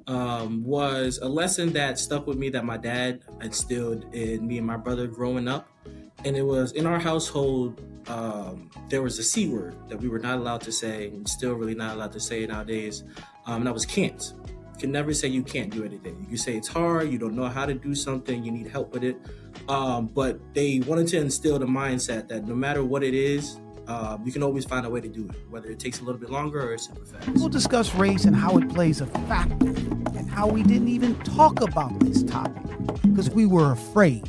was a lesson that stuck with me that my dad instilled in me and my brother growing up. And it was in our household, there was a C word that we were not allowed to say, and still really not allowed to say nowadays. And that was can't. You can never say you can't do anything. You can say it's hard, you don't know how to do something, you need help with it. But they wanted to instill the mindset that no matter what it is, you can always find a way to do it, whether it takes a little bit longer or it's super fast. We'll discuss race and how it plays a factor, and how we didn't even talk about this topic because we were afraid.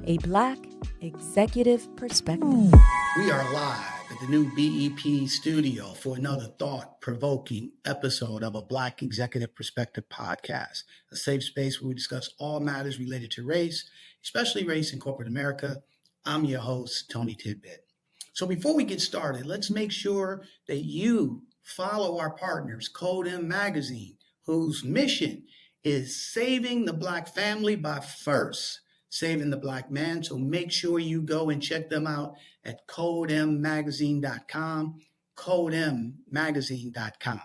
A Black Executive Perspective. We are live at the new BEP studio for another thought-provoking episode of a Black Executive Perspective podcast, a safe space where we discuss all matters related to race, especially race in corporate America. I'm your host, Tony Tidbit. So before we get started, let's make sure that you follow our partners, Code M Magazine, whose mission is saving the Black family by first saving the Black man. So make sure you go and check them out at codemmagazine.com, codemmagazine.com.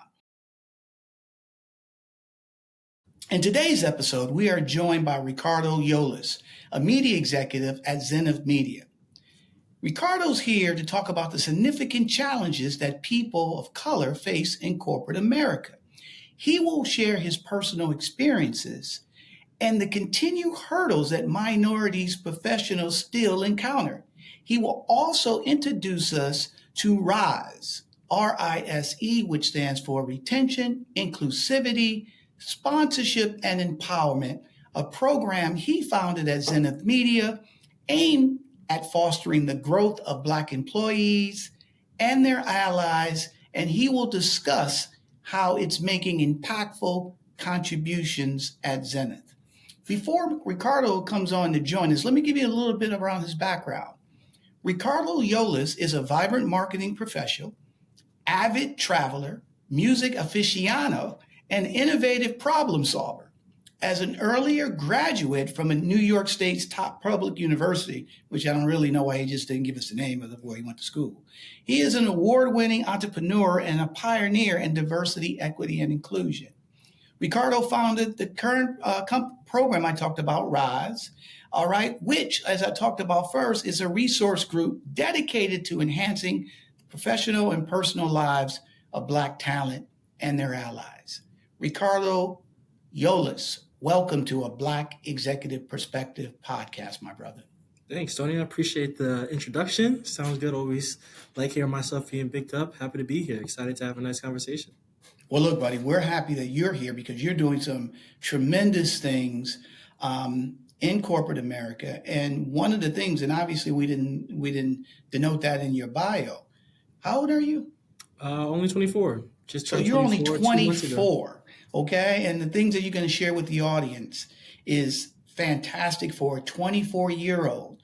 In today's episode, we are joined by Ricardo Yolas, a media executive at Zenith Media. Ricardo's here to talk about the significant challenges that people of color face in corporate America. He will share his personal experiences and the continued hurdles that minorities professionals still encounter. He will also introduce us to RISE, R-I-S-E, which stands for Retention, Inclusivity, Sponsorship, and Empowerment, a program he founded at Zenith Media aimed at fostering the growth of Black employees and their allies, and he will discuss how it's making impactful contributions at Zenith. Before Ricardo comes on to join us, let me give you a little bit around his background. Ricardo Yolas is a vibrant marketing professional, avid traveler, music aficionado, and innovative problem solver. As an earlier graduate from a New York State's top public university, which I don't really know why he just didn't give us the name of where he went to school, he is an award-winning entrepreneur and a pioneer in diversity, equity, and inclusion. Ricardo founded the current program I talked about, RISE, all right, which, as I talked about first, is a resource group dedicated to enhancing professional and personal lives of Black talent and their allies. Ricardo Yolas, welcome to a Black Executive Perspective podcast, my brother. Thanks, Tony. I appreciate the introduction. Sounds good. Always like hearing myself being picked up. Happy to be here. Excited to have a nice conversation. Well, look, buddy, we're happy that you're here because you're doing some tremendous things in corporate America. And one of the things, and obviously we didn't denote that in your bio. How old are you? Only 24. So you're only 24, okay? And the things that you're going to share with the audience is fantastic for a 24-year-old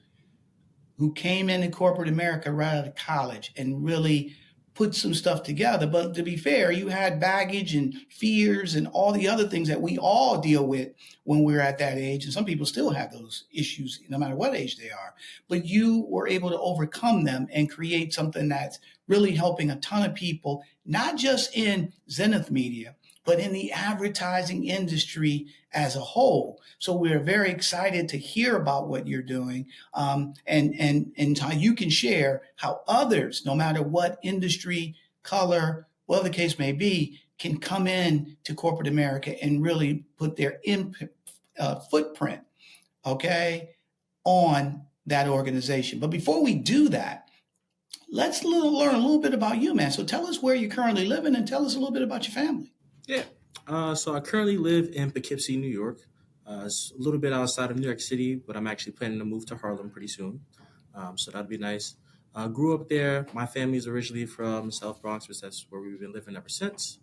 who came into corporate America right out of college and really put some stuff together. But to be fair, you had baggage and fears and all the other things that we all deal with when we're at that age. And some people still have those issues no matter what age they are. But you were able to overcome them and create something that's really helping a ton of people, not just in Zenith Media, but in the advertising industry as a whole. So we're very excited to hear about what you're doing and how you can share how others, no matter what industry, color, whatever the case may be, can come in to corporate America and really put their footprint, okay, on that organization. But before we do that, let's learn a little bit about you, man. So tell us where you're currently living and tell us a little bit about your family. Yeah. So I currently live in Poughkeepsie, New York. It's a little bit outside of New York City, but I'm actually planning to move to Harlem pretty soon. So that'd be nice. Grew up there. My family is originally from South Bronx, which that's where we've been living ever since.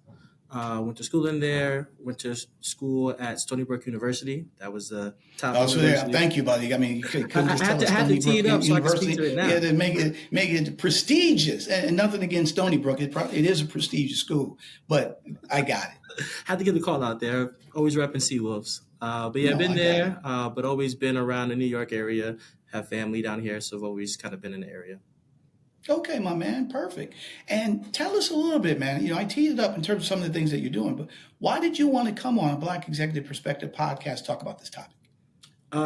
Went to school in there. Went to school at Stony Brook University. That was the top. Oh, so yeah, thank you, buddy. I mean, you couldn't just tell us Stony Brook University. Yeah, to make it prestigious, and nothing against Stony Brook. It is a prestigious school, but I got it. Had to get the call out there. Always repping Seawolves. But yeah, been there, but always been around the New York area. Have family down here, so I've always kind of been in the area. Okay, my man, perfect. And tell us a little bit, man. I teed it up in terms of some of the things that you're doing, but why did you want to come on a Black Executive Perspective podcast talk about this topic?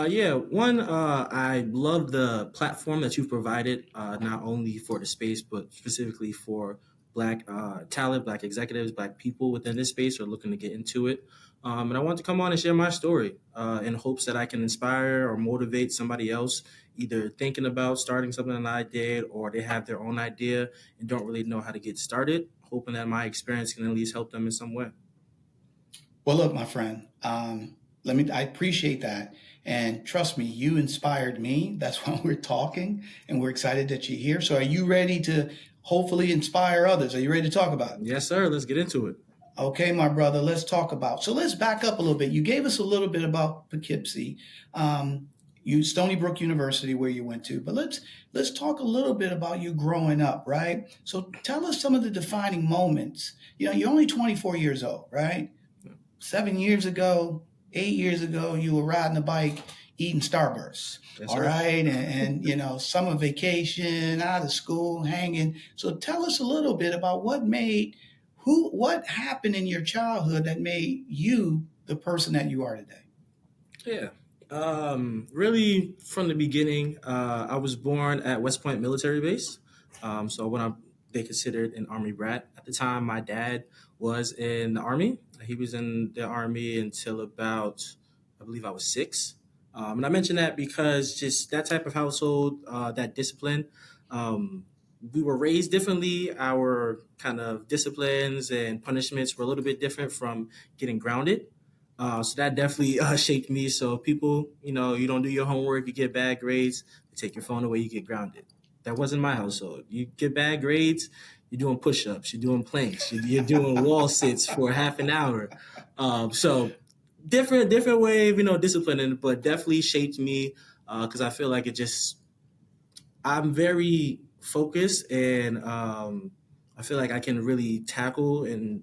Yeah, one, I love the platform that you've provided, not only for the space, but specifically for Black talent, Black executives, Black people within this space are looking to get into it. And I want to come on and share my story in hopes that I can inspire or motivate somebody else, either thinking about starting something that I did or they have their own idea and don't really know how to get started, hoping that my experience can at least help them in some way. Well, look, my friend, I appreciate that. And trust me, you inspired me. That's why we're talking and we're excited that you're here. So are you ready to hopefully inspire others? Are you ready to talk about it? Yes, sir. Let's get into it. Okay, my brother, let's talk about. So let's back up a little bit. You gave us a little bit about Poughkeepsie, Stony Brook University, where you went to, but let's talk a little bit about you growing up, right? So tell us some of the defining moments. You're only 24 years old, right? 7 years ago, 8 years ago, you were riding a bike, eating Starbursts. Yes, all right. And summer vacation, out of school, hanging. So tell us a little bit about what happened in your childhood that made you the person that you are today? Yeah. Really from the beginning, I was born at West Point Military Base. So they considered an Army brat. At the time, my dad was in the Army. He was in the Army until about, I believe I was 6. And I mention that because just that type of household, that discipline, we were raised differently. Our kind of disciplines and punishments were a little bit different from getting grounded. So that definitely shaped me. So people, you don't do your homework, you get bad grades, you take your phone away, you get grounded. That wasn't my household. You get bad grades, you're doing push-ups, you're doing planks, you're doing wall sits for half an hour. So different way of, disciplining, but definitely shaped me because I feel like I'm very focused and I feel like I can really tackle and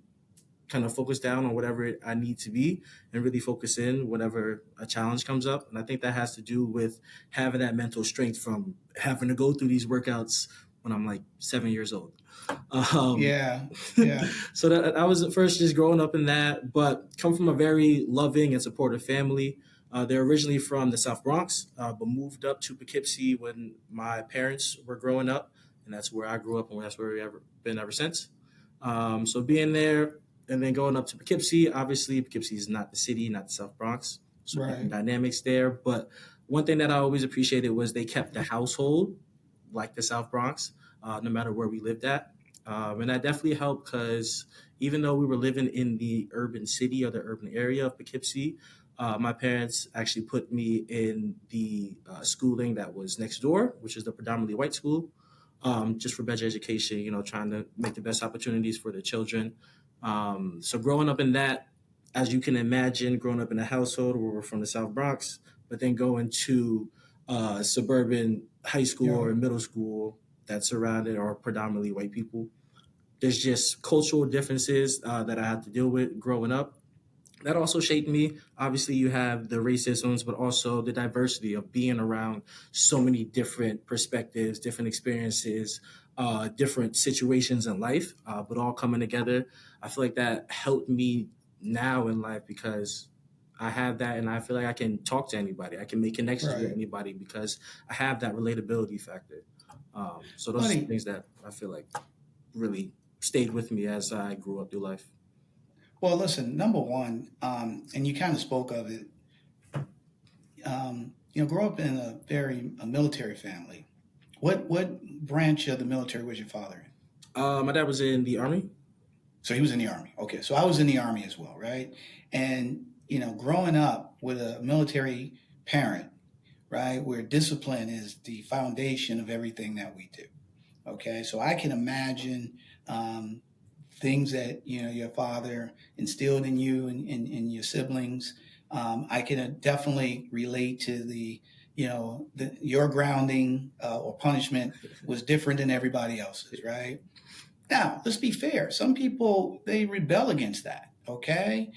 kind of focus down on whatever I need to be and really focus in whenever a challenge comes up. And I think that has to do with having that mental strength from having to go through these workouts when I'm like 7 years old. Yeah. So that I was first just growing up in that, but come from a very loving and supportive family. They're originally from the South Bronx, but moved up to Poughkeepsie when my parents were growing up. And that's where I grew up and that's where we've been ever since. So being there, and then going up to Poughkeepsie, obviously Poughkeepsie is not the city, not the South Bronx. So different dynamics there. But one thing that I always appreciated was they kept the household like the South Bronx, no matter where we lived at. And that definitely helped because even though we were living in the urban city or the urban area of Poughkeepsie, my parents actually put me in the schooling that was next door, which is the predominantly white school, just for better education, trying to make the best opportunities for the children. So growing up in that, as you can imagine, growing up in a household where we're from the South Bronx, but then going to suburban high school or middle school that's surrounded or predominantly white people, there's just cultural differences that I had to deal with growing up. That also shaped me. Obviously, you have the racisms, but also the diversity of being around so many different perspectives, different experiences, different situations in life, but all coming together. I feel like that helped me now in life because I have that and I feel like I can talk to anybody. I can make connections with anybody because I have that relatability factor. So those are things that I feel like really stayed with me as I grew up through life. Well, listen, number one, and you kind of spoke of it, grow up in a military family. What branch of the military was your father in? My dad was in the Army. So he was in the Army. Okay, so I was in the Army as well, right? And, growing up with a military parent, right, where discipline is the foundation of everything that we do. Okay, so I can imagine things that your father instilled in you and your siblings. I can definitely relate to your grounding or punishment was different than everybody else's, right? Now, let's be fair. Some people, they rebel against that, okay?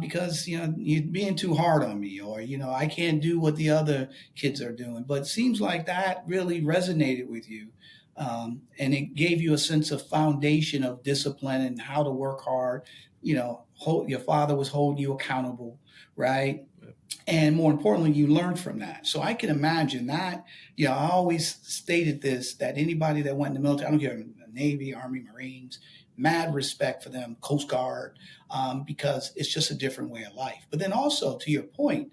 Because, you're being too hard on me or, I can't do what the other kids are doing. But it seems like that really resonated with you And it gave you a sense of foundation of discipline and how to work hard. Your father was holding you accountable, right? And more importantly, you learned from that. So I can imagine that. I always stated this, that anybody that went in the military, I don't care, Navy, Army, Marines, mad respect for them, Coast Guard, because it's just a different way of life. But then also, to your point,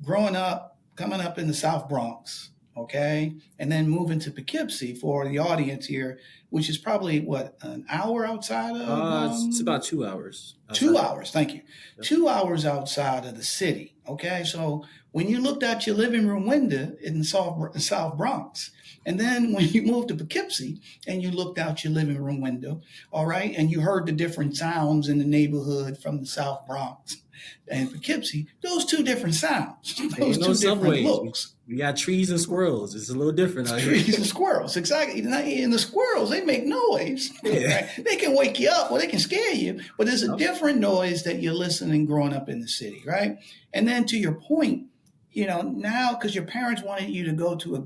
growing up, coming up in the South Bronx, okay, and then moving to Poughkeepsie for the audience here, which is probably an hour outside of? It's about 2 hours. 2 hours, thank you. Yep. 2 hours outside of the city, okay? So when you looked out your living room window in the South Bronx, and then when you moved to Poughkeepsie and you looked out your living room window, all right, and you heard the different sounds in the neighborhood from the South Bronx and Poughkeepsie, those two different sounds, those two different looks. We got trees and squirrels. It's a little different out here. Trees and squirrels, exactly. And the squirrels, they make noise. Yeah. Right? They can wake you up or they can scare you, but it's a different noise that you're listening growing up in the city, right? And then to your point, now because your parents wanted you to go to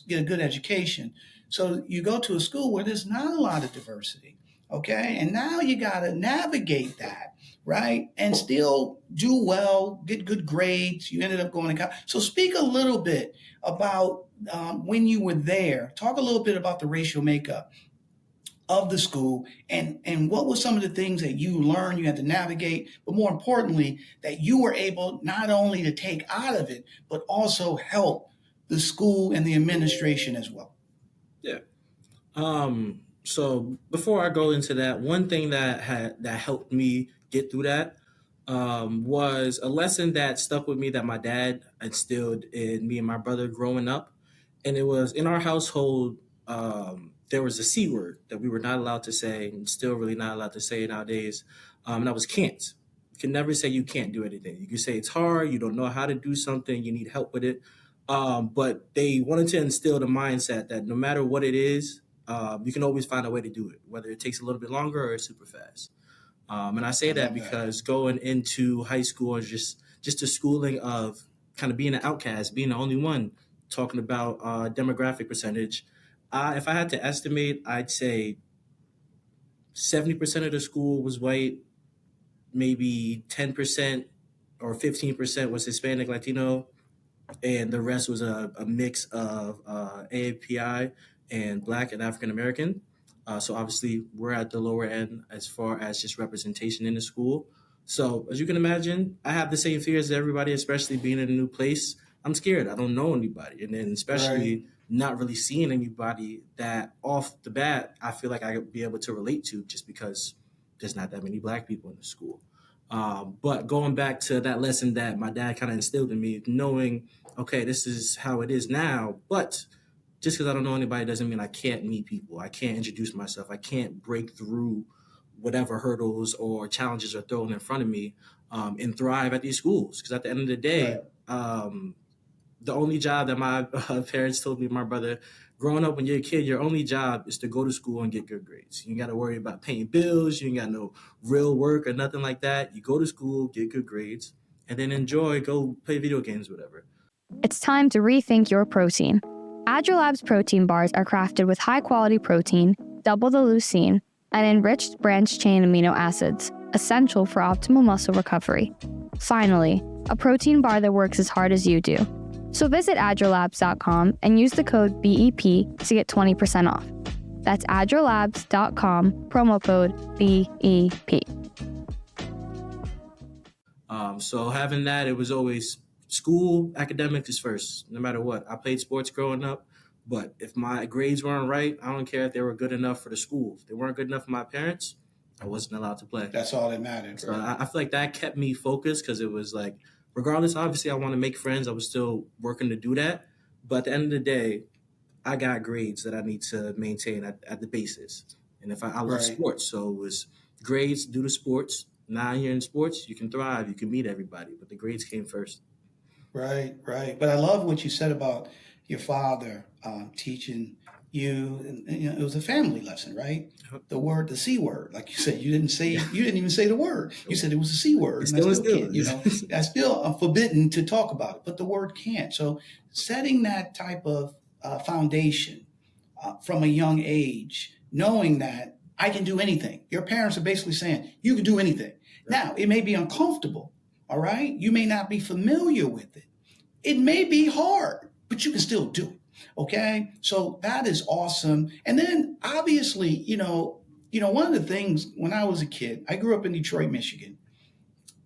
get a good education, so you go to a school where there's not a lot of diversity, okay? And now you got to navigate that, right? And still do well, get good grades. You ended up going to college. So speak a little bit about when you were there. Talk a little bit about the racial makeup of the school and what were some of the things that you learned you had to navigate, but more importantly, that you were able not only to take out of it, but also help the school and the administration as well. Yeah. So before I go into that, one thing that helped me get through that was a lesson that stuck with me that my dad instilled in me and my brother growing up. And it was in our household, there was a C word that we were not allowed to say and still really not allowed to say nowadays. And that was can't. You can never say you can't do anything. You can say it's hard, you don't know how to do something, you need help with it. But they wanted to instill the mindset that no matter what it is, you can always find a way to do it, whether it takes a little bit longer or it's super fast. And I say that because going into high school is just a schooling of kind of being an outcast, being the only one, talking about demographic percentage. If I had to estimate, I'd say 70% of the school was white, maybe 10% or 15% was Hispanic, Latino, and the rest was a mix of AAPI and Black and African American. So obviously we're at the lower end as far as just representation in the school. So as you can imagine, I have the same fears as everybody, especially being in a new place. I'm scared. I don't know anybody. And then especially not really seeing anybody that off the bat, I feel like I could be able to relate to just because there's not that many Black people in the school. But going back to that lesson that my dad kind of instilled in me, knowing, okay, this is how it is now, but just because I don't know anybody doesn't mean I can't meet people. I can't introduce myself. I can't break through whatever hurdles or challenges are thrown in front of me and thrive at these schools. Because at the end of the day, the only job that my parents told me, my brother, growing up when you're a kid, your only job is to go to school and get good grades. You ain't got to worry about paying bills. You ain't got no real work or nothing like that. You go to school, get good grades, and then go play video games, whatever. It's time to rethink your protein. AgileLab's protein bars are crafted with high-quality protein, double the leucine, and enriched branched-chain amino acids, essential for optimal muscle recovery. Finally, a protein bar that works as hard as you do. So visit agilelabs.com and use the code BEP to get 20% off. That's agilelabs.com, promo code BEP. So having that, it was always school, academics is first, no matter what. I played sports growing up, but if my grades weren't right, I don't care if they were good enough for the school. If they weren't good enough for my parents, I wasn't allowed to play. That's all that mattered. So I feel like that kept me focused because it was like, regardless, obviously, I want to make friends. I was still working to do that. But at the end of the day, I got grades that I need to maintain at the basis. And if I love sports, so it was grades, do the sports. Now you're in sports, you can thrive, you can meet everybody. But the grades came first. Right. But I love what you said about your father teaching you. And, it was a family lesson, right? The C word, like you said, you didn't even say the word. You said it was a C word. That's still forbidden to talk about it, but the word can't. So setting that type of foundation from a young age, knowing that I can do anything. Your parents are basically saying, you can do anything. Right. Now, it may be uncomfortable, all right? You may not be familiar with it. It may be hard, but you can still do it, okay? So that is awesome. And then, obviously, one of the things, when I was a kid, I grew up in Detroit, Michigan.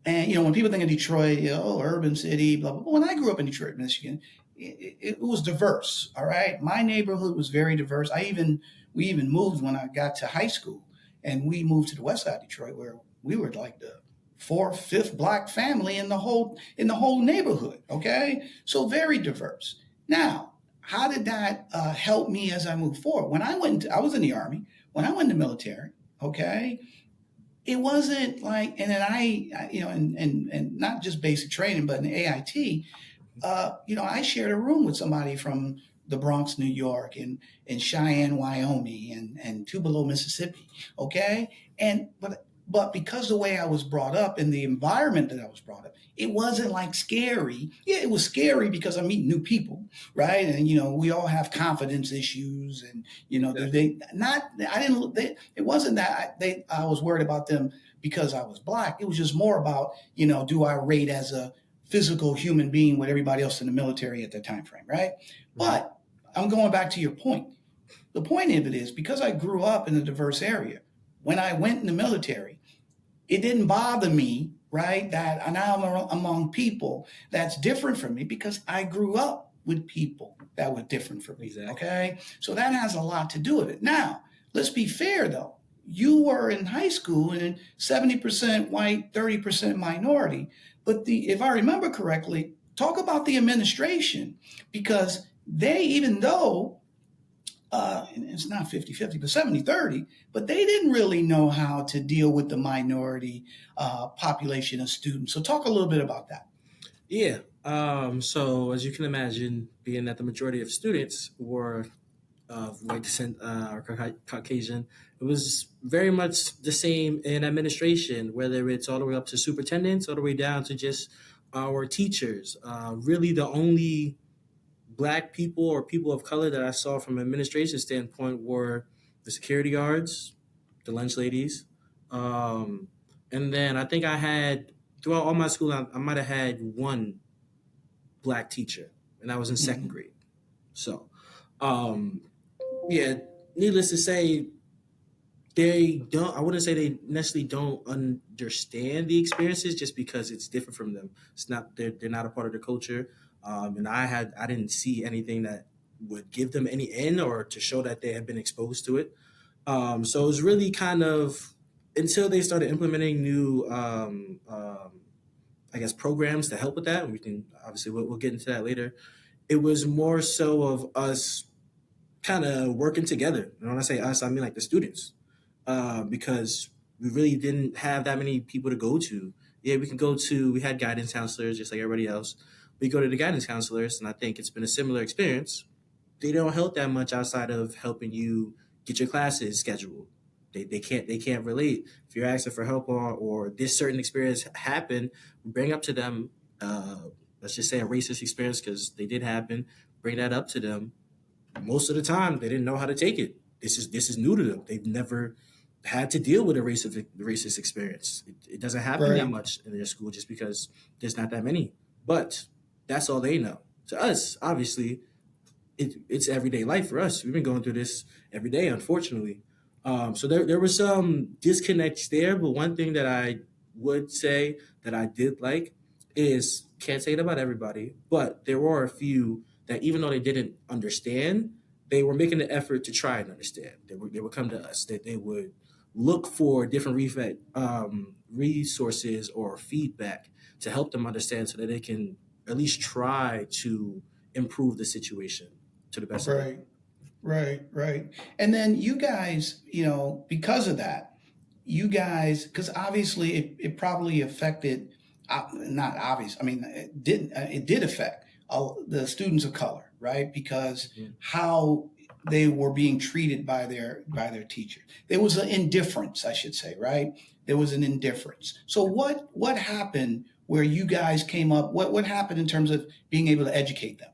And, when people think of Detroit, urban city, blah, blah, blah. When I grew up in Detroit, Michigan, it was diverse, all right? My neighborhood was very diverse. We even moved when I got to high school, and we moved to the west side of Detroit, where we were like the fourth, fifth Black family in the whole neighborhood, okay? So very diverse. Now, how did that help me as I moved forward? I was in the Army. When I went in the military, okay, it wasn't like, and then and not just basic training, but in the AIT, I shared a room with somebody from the Bronx, New York, and Cheyenne, Wyoming, and Tupelo, Mississippi. Okay, but because the way I was brought up and the environment that I was brought up, it wasn't like scary. Yeah, it was scary because I'm meeting new people, right? And we all have confidence issues, and it wasn't that I was worried about them because I was Black. It was just more about do I rate as a physical human being with everybody else in the military at that time frame, right? But I'm going back to your point. The point of it is, because I grew up in a diverse area, when I went in the military, it didn't bother me, right, that now I'm among people that's different from me, because I grew up with people that were different from me, exactly. Okay? So that has a lot to do with it. Now, let's be fair, though. You were in high school and 70% white, 30% minority. But if I remember correctly, talk about the administration, because they, even though it's not 50-50, but 70-30, but they didn't really know how to deal with the minority population of students. So talk a little bit about that. Yeah. So as you can imagine, being that the majority of students were of white descent or Caucasian, it was very much the same in administration, whether it's all the way up to superintendents, all the way down to just our teachers. Really, the only Black people or people of color that I saw from an administration standpoint were the security guards, the lunch ladies. And then I think I had, throughout all my school, I might have had one Black teacher, and I was in second grade. So, needless to say, I wouldn't say they necessarily don't understand the experiences just because it's different from them. It's not, they're not a part of the culture. And I didn't see anything that would give them any in or to show that they had been exposed to it. So it was really kind of until they started implementing new, programs to help with that. We can obviously we'll get into that later. It was more so of us kind of working together. And when I say us, I mean like the students, because we really didn't have that many people to go to. Yeah, we had guidance counselors just like everybody else. We go to the guidance counselors, and I think it's been a similar experience. They don't help that much outside of helping you get your classes scheduled. They can't relate. If you're asking for help or this certain experience happened, bring up to them, let's just say a racist experience, because they did happen, bring that up to them. Most of the time, they didn't know how to take it. This is new to them. They've never had to deal with a racist experience. It doesn't happen that much in their school just because there's not that many. But that's all they know. To us, obviously, it's everyday life for us. We've been going through this every day, unfortunately. So there were some disconnects there, but one thing that I would say that I did like is, can't say it about everybody, but there were a few that even though they didn't understand, they were making the effort to try and understand. They would come to us, that they would look for different resources or feedback to help them understand so that they can at least try to improve the situation to the best of it. Right. And then you guys, because of that, because obviously it probably affected, not obvious, I mean, it did affect the students of color, right? Because how they were being treated by their teacher. There was an indifference, I should say, right? There was an indifference. So what happened where you guys came up? What happened in terms of being able to educate them?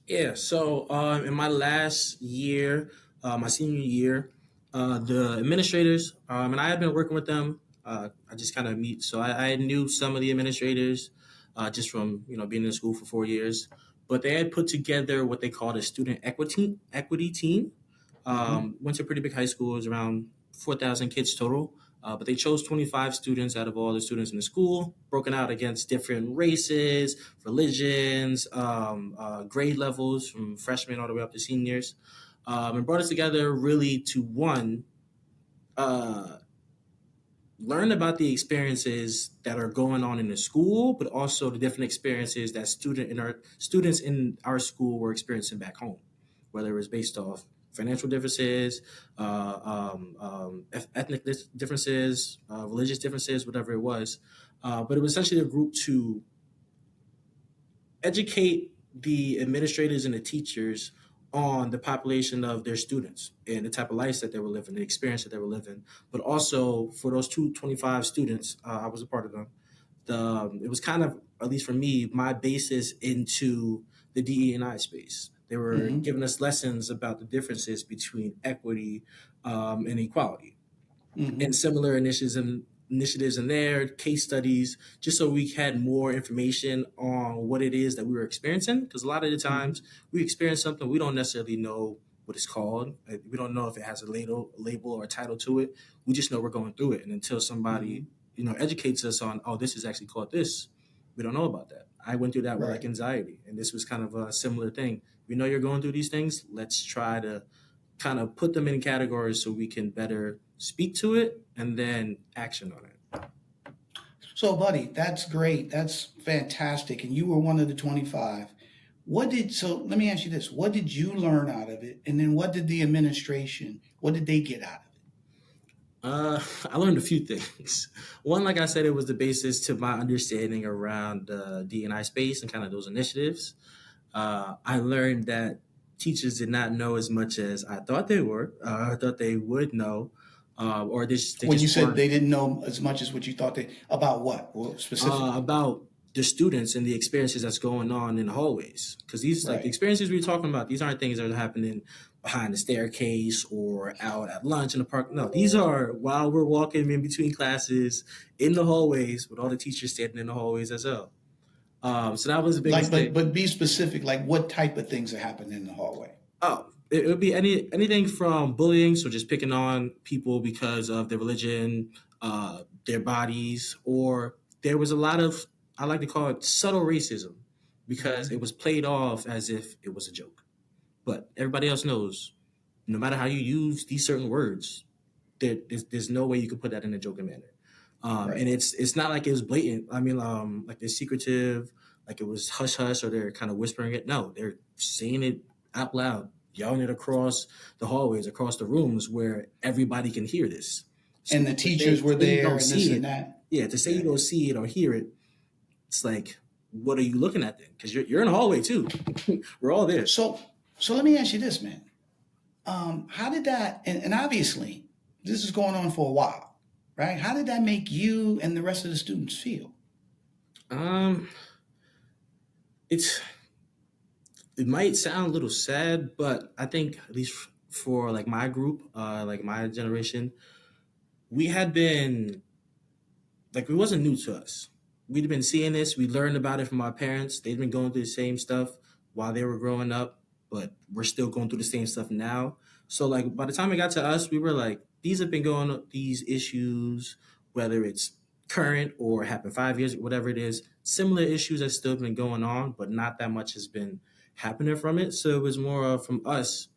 Yeah, so in my last year my senior year. The administrators, and I had been working with them. I just kind of meet, so I knew some of the administrators just from being in school for 4 years. But they had put together what they called a student equity team. Went to a pretty big high school. It was around 4,000 kids total. But they chose 25 students out of all the students in the school, broken out against different races, religions, grade levels from freshmen all the way up to seniors, and brought us together really to uh, learn about the experiences that are going on in the school, but also the different experiences that students in our school were experiencing back home, whether it was based off financial differences, ethnic differences, religious differences, whatever it was. But it was essentially a group to educate the administrators and the teachers on the population of their students and the type of lives that they were living, the experience that they were living. But also for those 225 students, I was a part of them. It was kind of, at least for me, my basis into the DE&I space. They were giving us lessons about the differences between equity and equality, and similar initiatives in there, case studies, just so we had more information on what it is that we were experiencing. Because a lot of the times we experience something, we don't necessarily know what it's called. We don't know if it has a label or a title to it. We just know we're going through it. And until somebody, educates us on, oh, this is actually called this, we don't know about that. I went through that with like anxiety, and this was kind of a similar thing. We know you're going through these things. Let's try to kind of put them in categories so we can better speak to it and then action on it. So, buddy, that's great. That's fantastic. And you were one of the 25. So let me ask you this. What did you learn out of it? And then what did the administration, what did they get out of it? I learned a few things. One, like I said, it was the basis to my understanding around D&I space and kind of those initiatives. I learned that teachers did not know as much as I thought they were. I thought they would know. Or they When just you said weren't. they didn't know as much as what you thought about what? Well, specifically? About the students and the experiences that's going on in the hallways. Because these like the experiences we're talking about, these aren't things that are happening behind the staircase or out at lunch in the park. No, these are while we're walking in between classes in the hallways with all the teachers standing in the hallways as well. So that was the biggest thing. But be specific, like what type of things are happening in the hallway? Oh, it would be anything from bullying, so just picking on people because of their religion, their bodies, or there was a lot of, I like to call it subtle racism, because it was played off as if it was a joke. But everybody else knows, no matter how you use these certain words, there's no way you could put that in a joking manner. And it's not like it was blatant. I mean, like they're secretive, like it was hush hush, or they're kind of whispering it. No, they're saying it out loud, yelling it across the hallways, across the rooms where everybody can hear this. So and the teachers were there and this and that. Yeah, to say you don't see it or hear it, it's like, what are you looking at then? Because you're in the hallway too. We're all there. So let me ask you this, man. How did that, and obviously this is going on for a while, right? How did that make you and the rest of the students feel? It might sound a little sad, but I think at least for like my group, like my generation, we had been, like, it wasn't new to us. We'd been seeing this. We learned about it from our parents. They'd been going through the same stuff while they were growing up, but we're still going through the same stuff now. So like by the time it got to us, we were like, these have been going up, these issues, whether it's current or happened 5 years, whatever it is, similar issues have still been going on, but not that much has been happening from it. So it was more from us.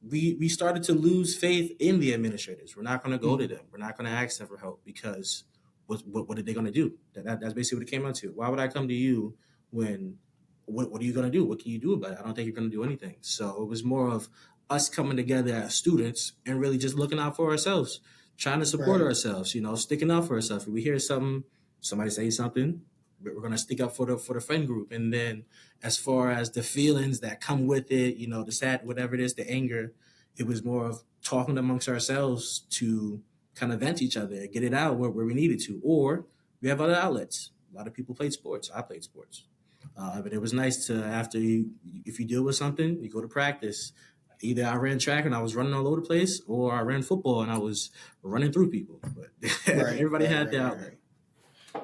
We started to lose faith in the administrators. We're not going to go to them. We're not going to ask them for help, because what are they going to do? That's basically what it came down to. Why would I come to you when, what are you going to do? What can you do about it? I don't think you're going to do anything. So it was more of us coming together as students and really just looking out for ourselves, trying to support ourselves, sticking up for ourselves. If we hear somebody say something, we're going to stick up for the friend group. And then as far as the feelings that come with it, the sad, whatever it is, the anger, it was more of talking amongst ourselves to kind of vent each other, get it out where we needed to. Or we have other outlets. A lot of people played sports. I played sports. But it was nice to, if you deal with something, you go to practice. Either I ran track and I was running all over the place, or I ran football and I was running through people. But everybody had their outlet.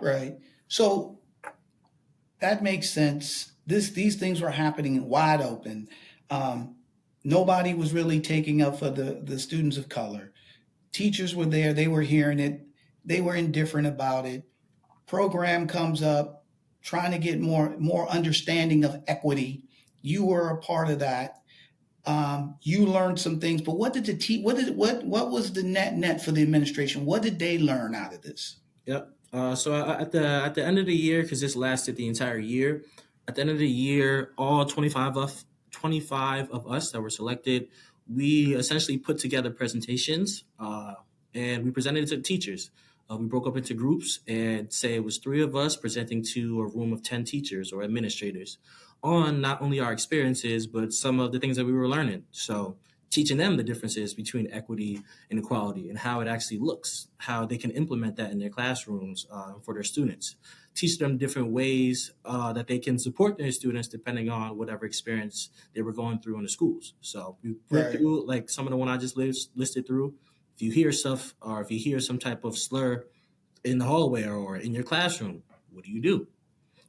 Right. So that makes sense. These things were happening wide open. Nobody was really taking up for the students of color. Teachers were there. They were hearing it. They were indifferent about it. Program comes up, trying to get more understanding of equity. You were a part of that. You learned some things, but what did what was the net for the administration? What did they learn out of this? Yep. So at the end of the year, because this lasted the entire year, at the end of the year, all 25 of us that were selected, we essentially put together presentations, and we presented it to the teachers. We broke up into groups and say it was 3 of us presenting to a room of 10 teachers or administrators on not only our experiences, but some of the things that we were learning. So teaching them the differences between equity and equality and how it actually looks, how they can implement that in their classrooms for their students. Teach them different ways that they can support their students depending on whatever experience they were going through in the schools. So we went through like some of the one I just listed through. If you hear stuff or if you hear some type of slur in the hallway or in your classroom, what do?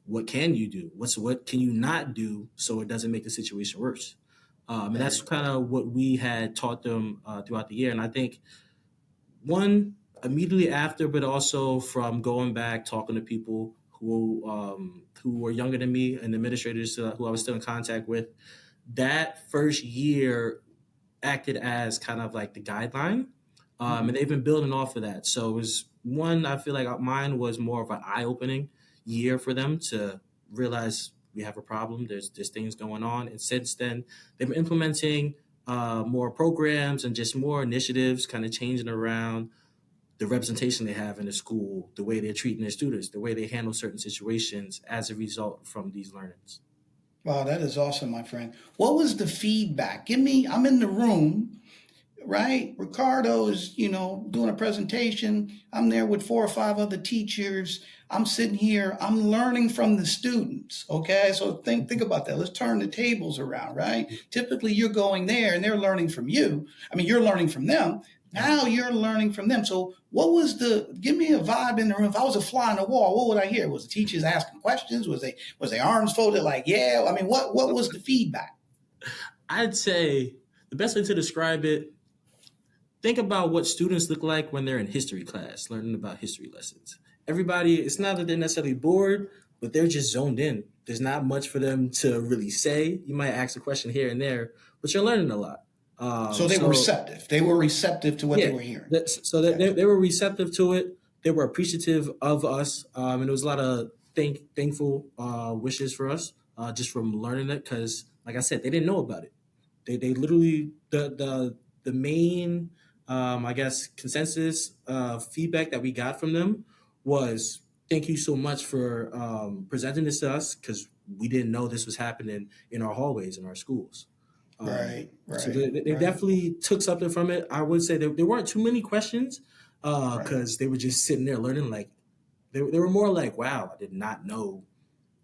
What can you do? What can you not do so it doesn't make the situation worse? And that's kind of what we had taught them throughout the year. And I think one, immediately after, but also from going back, talking to people who were younger than me and administrators who I was still in contact with, that first year acted as kind of like the guideline. And they've been building off of that. So it was one, I feel like mine was more of an eye-opening year for them to realize we have a problem. There's things going on. And since then, they've been implementing more programs and just more initiatives, kind of changing around the representation they have in the school, the way they're treating their students, the way they handle certain situations as a result from these learnings. Wow, that is awesome, my friend. What was the feedback? I'm in the room, right? Ricardo is, doing a presentation. I'm there with 4 or 5 other teachers. I'm sitting here. I'm learning from the students. Okay, so think about that. Let's turn the tables around, right? Typically, you're going there and they're learning from you. I mean, you're learning from them. Now you're learning from them. So give me a vibe in the room. If I was a fly on the wall, what would I hear? Was the teachers asking questions? Was their arms folded like, yeah? I mean, what was the feedback? I'd say the best way to describe it, think about what students look like when they're in history class, learning about history lessons. Everybody, it's not that they're necessarily bored, but they're just zoned in. There's not much for them to really say. You might ask a question here and there, but you're learning a lot. So they were receptive. They were receptive to what they were hearing. They were receptive to it. They were appreciative of us. And there was a lot of thankful wishes for us just from learning it. Because, like I said, they didn't know about it. They literally, the main, I guess, consensus feedback that we got from them was, thank you so much for presenting this to us, because we didn't know this was happening in our hallways in our schools. Right. So they definitely took something from it. I would say there weren't too many questions because they were just sitting there learning. Like they were more like, wow, I did not know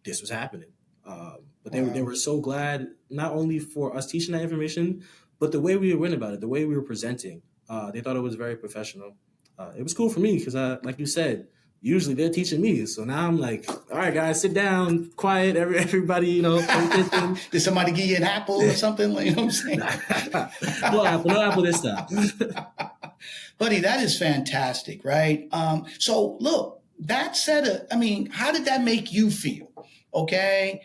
this was happening. But they were so glad, not only for us teaching that information, but the way we were about it, the way we were presenting. They thought it was very professional. It was cool for me because, like you said, usually they're teaching me. So now I'm like, all right, guys, sit down, quiet, everybody, pay attention. Did somebody give you an apple or something? You know what I'm saying? No apple this time. Buddy, that is fantastic, right? So look, that said, how did that make you feel? Okay.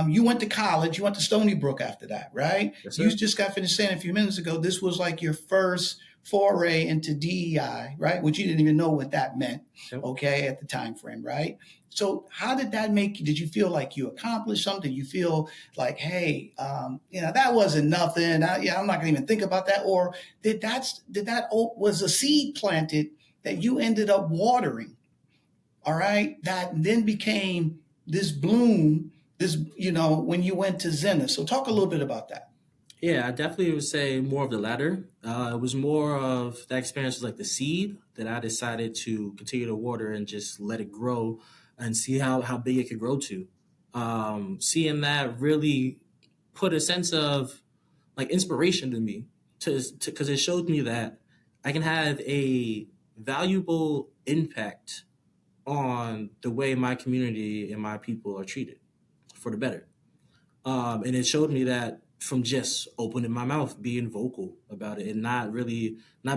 You went to college, you went to Stony Brook after that, right? Yes, sir. You just got finished saying a few minutes ago, this was like your first foray into DEI, right? Which you didn't even know what that meant, okay, at the time frame, right? So how did that make you? Did you feel like you accomplished something? Did you feel like, hey, that wasn't nothing. I'm not gonna even think about that. Or was a seed planted that you ended up watering, all right? That then became this bloom, when you went to Zenith. So talk a little bit about that. Yeah, I definitely would say more of the latter. It was more of that experience was like the seed that I decided to continue to water and just let it grow and see how big it could grow to. Seeing that really put a sense of like inspiration to me, because it showed me that I can have a valuable impact on the way my community and my people are treated for the better. And it showed me that from just opening my mouth, being vocal about it, and not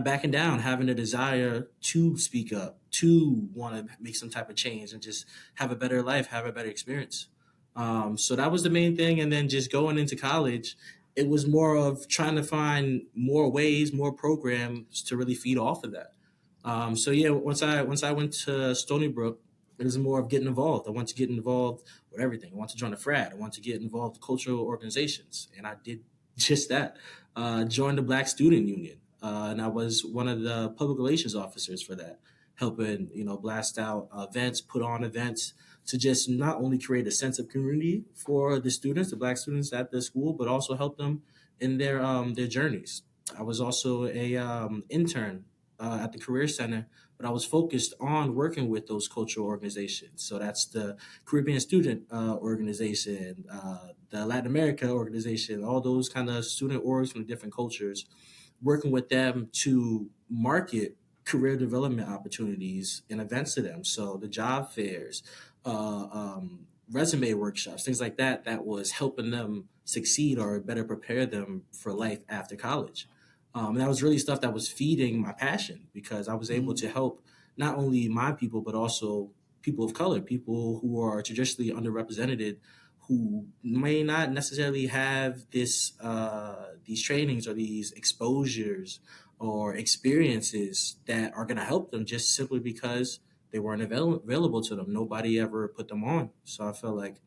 backing down, having a desire to speak up, to want to make some type of change and just have a better life, have a better experience. So that was the main thing. And then just going into college, it was more of trying to find more ways, more programs to really feed off of that. So yeah, once I went to Stony Brook, it was more of getting involved. I wanted to get involved with everything. I wanted to join a frat. I wanted to get involved with cultural organizations, and I did just that. Joined the Black Student Union, and I was one of the public relations officers for that, helping blast out events, put on events to just not only create a sense of community for the students, the Black students at the school, but also help them in their journeys. I was also a intern at the Career Center, but I was focused on working with those cultural organizations. So that's the Caribbean Student Organization, the Latin America Organization, all those kind of student orgs from different cultures, working with them to market career development opportunities and events to them. So the job fairs, resume workshops, things like that, that was helping them succeed or better prepare them for life after college. And that was really stuff that was feeding my passion, because I was able to help not only my people, but also people of color, people who are traditionally underrepresented, who may not necessarily have these trainings or these exposures or experiences that are going to help them, just simply because they weren't available to them. Nobody ever put them on. So I felt like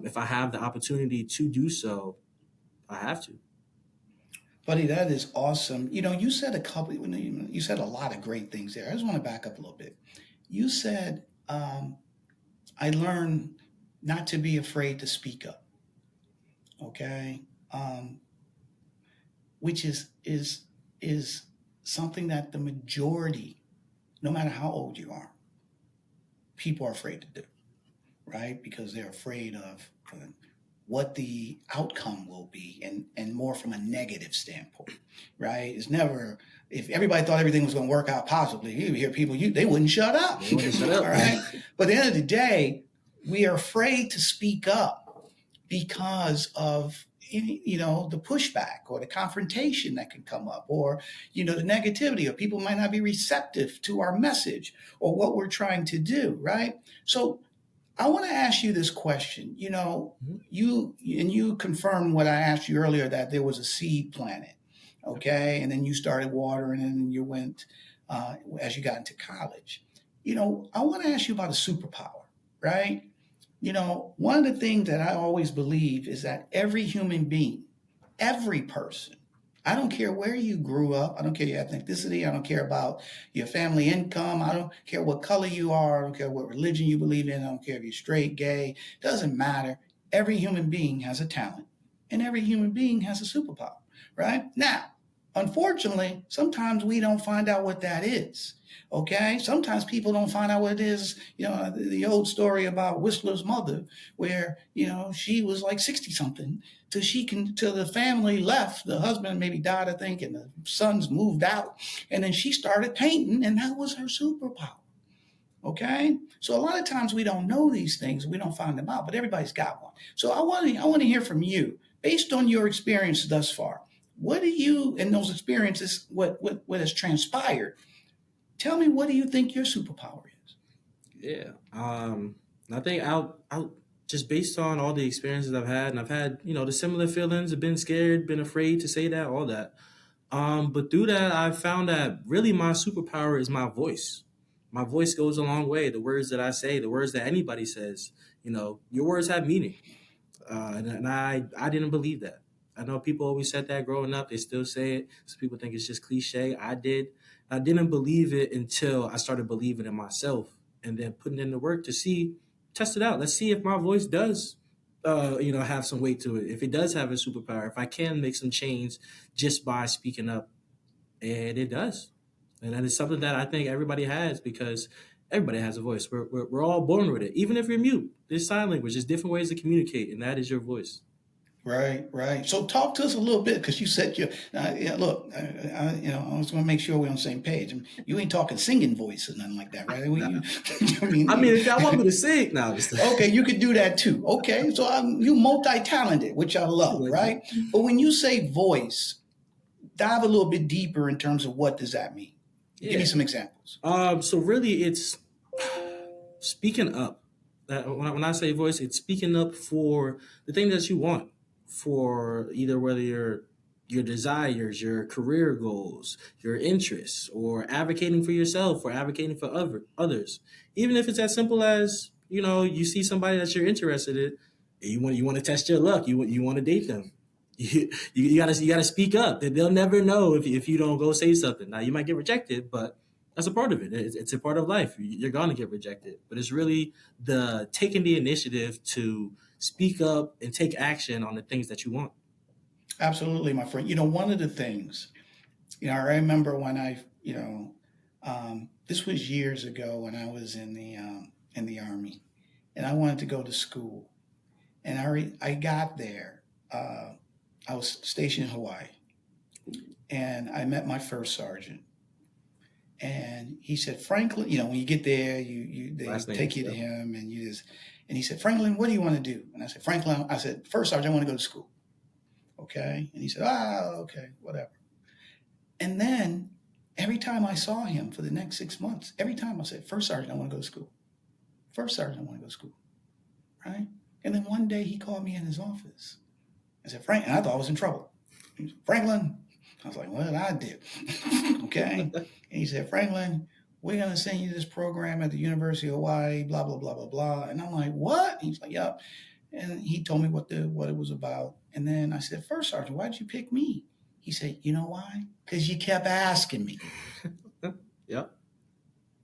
if I have the opportunity to do so, I have to. Buddy, that is awesome. You said you said a lot of great things there. I just want to back up a little bit. You said, I learned not to be afraid to speak up. Okay. Which is something that the majority, no matter how old you are, people are afraid to do, right? Because they're afraid of what the outcome will be, and more from a negative standpoint, right? It's never, if everybody thought everything was going to work out positively, you hear people, they wouldn't shut up. They wouldn't shut up. All right. But at the end of the day, we are afraid to speak up because of, the pushback or the confrontation that can come up, or, the negativity, or people might not be receptive to our message or what we're trying to do, right? So I want to ask you this question. You confirmed what I asked you earlier, that there was a seed planted, okay? And then you started watering, and then you went, as you got into college. I want to ask you about a superpower, right? One of the things that I always believe is that every human being, every person, I don't care where you grew up, I don't care your ethnicity, I don't care about your family income, I don't care what color you are, I don't care what religion you believe in, I don't care if you're straight, gay, doesn't matter. Every human being has a talent, and every human being has a superpower, right? Now, unfortunately, sometimes we don't find out what that is. Okay. Sometimes people don't find out what it is. The old story about Whistler's mother, where, she was like 60 something till the family left. The husband maybe died, I think, and the sons moved out. And then she started painting, and that was her superpower. Okay. So a lot of times we don't know these things. We don't find them out, but everybody's got one. So I want to hear from you, based on your experience thus far. What do you, in those experiences, what has transpired? Tell me, what do you think your superpower is? Yeah. I think I'll just based on all the experiences I've had, and I've had, the similar feelings, I've been scared, been afraid to say that, all that. But through that, I found that really my superpower is my voice. My voice goes a long way. The words that I say, the words that anybody says, your words have meaning. And I didn't believe that. I know people always said that growing up. They still say it. Some people think it's just cliche. I did. I didn't believe it until I started believing in myself, and then putting in the work to test it out. Let's see if my voice does, have some weight to it. If it does have a superpower, if I can make some change just by speaking up, and it does. And that is something that I think everybody has, because everybody has a voice. We're all born with it. Even if you're mute, there's sign language. There's different ways to communicate, and that is your voice. Right, right. So talk to us a little bit, because you said I just want to make sure we're on the same page. You ain't talking singing voice or nothing like that, right? I mean, if y'all want me to sing, no, okay, you could do that too. Okay, so you multi-talented, which I love, right? But when you say voice, dive a little bit deeper in terms of what does that mean? Give me some examples. So really, it's speaking up. When I say voice, it's speaking up for the thing that you want, for either whether your desires, your career goals, your interests, or advocating for yourself or advocating for others. Even if it's as simple as, you see somebody that you're interested in, and you want to test your luck, you want to date them. You gotta speak up. They'll never know if you don't go say something. Now you might get rejected, but that's a part of it. It's a part of life. You're gonna get rejected, but it's really the taking the initiative to speak up and take action on the things that you want. Absolutely, my friend. One of the things, I remember when this was years ago when I was in the Army, and I wanted to go to school, and I got there. I was stationed in Hawaii, and I met my first sergeant, and he said, Franklin, when you get there, they take you to him, and and he said, Franklin, what do you want to do? And I said, Franklin, first sergeant, I want to go to school. Okay. And he said, okay, whatever. And then every time I saw him for the next 6 months, every time I said, first sergeant, I want to go to school. First sergeant, I want to go to school. Right. And then one day he called me in his office. I said, Frank, and I thought I was in trouble. He said, Franklin. I was like, well, I did. Okay. And he said, Franklin, we're going to send you this program at the University of Hawaii, blah, blah, blah, blah, blah. And I'm like, what? He's like, yep. And he told me what it was about. And then I said, first sergeant, why'd you pick me? He said, you know why? Because you kept asking me. Yep.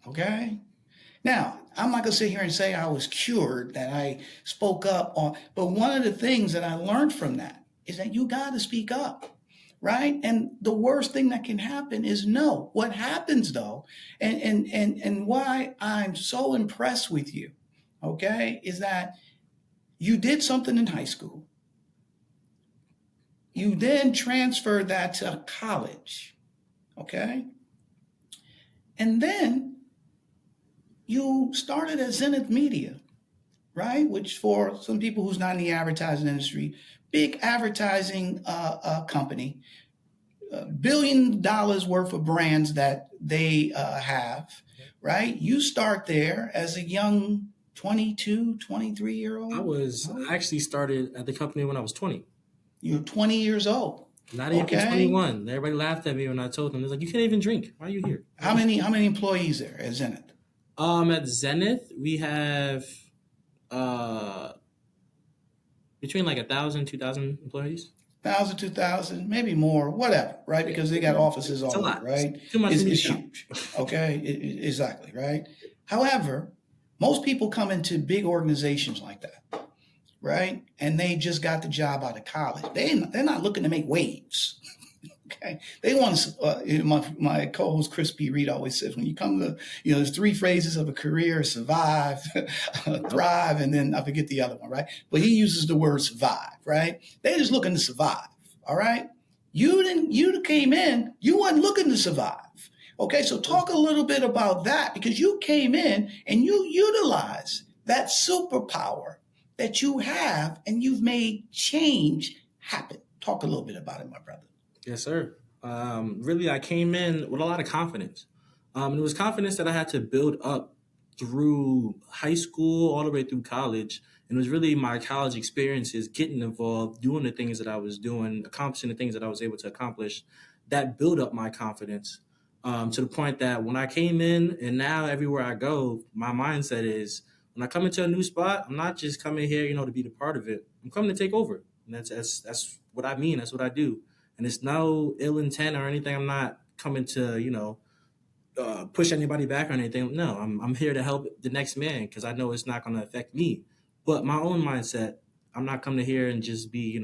Okay. Now, I'm not going to sit here and say I was cured, that I spoke up on, but one of the things that I learned from that is that you got to speak up, right? And the worst thing that can happen is no. What happens though, and why I'm so impressed with you, okay, is that you did something in high school. You then transferred that to college, okay? And then you started at Zenith Media, right? Which for some people who's not in the advertising industry, big advertising company, $1 billion worth of brands that they have, right? You start there as a young 22, 23-year-old. I actually started at the company when I was 20. You're 20 years old. Not even 21. Everybody laughed at me when I told them. They're like, you can't even drink. Why are you here? How many employees there at Zenith? At Zenith, we have between like 1,000, 2,000 employees. 1,000, 2,000, maybe more, whatever, right? Because they got offices all over, right? Too much. It's huge. Okay, exactly, right? However, most people come into big organizations like that, right? And they just got the job out of college. They're not looking to make waves. Okay, they want to. My co-host Chris P. Reed always says, when you come to, there's 3 phases of a career: survive, thrive, and then I forget the other one, right? But he uses the word survive, right? They're just looking to survive. All right, you came in, you weren't looking to survive. Okay, so talk a little bit about that, because you came in and you utilized that superpower that you have, and you've made change happen. Talk a little bit about it, my brother. Yes, sir. Really, I came in with a lot of confidence. It was confidence that I had to build up through high school all the way through college. And it was really my college experiences, getting involved, doing the things that I was doing, accomplishing the things that I was able to accomplish, that built up my confidence to the point that when I came in, and now everywhere I go, my mindset is, when I come into a new spot, I'm not just coming here, to be the part of it. I'm coming to take over. And that's what I mean. That's what I do. And it's no ill intent or anything. I'm not coming to, push anybody back or anything. No, I'm here to help the next man, because I know it's not going to affect me. But my own mindset, I'm not coming here and just be,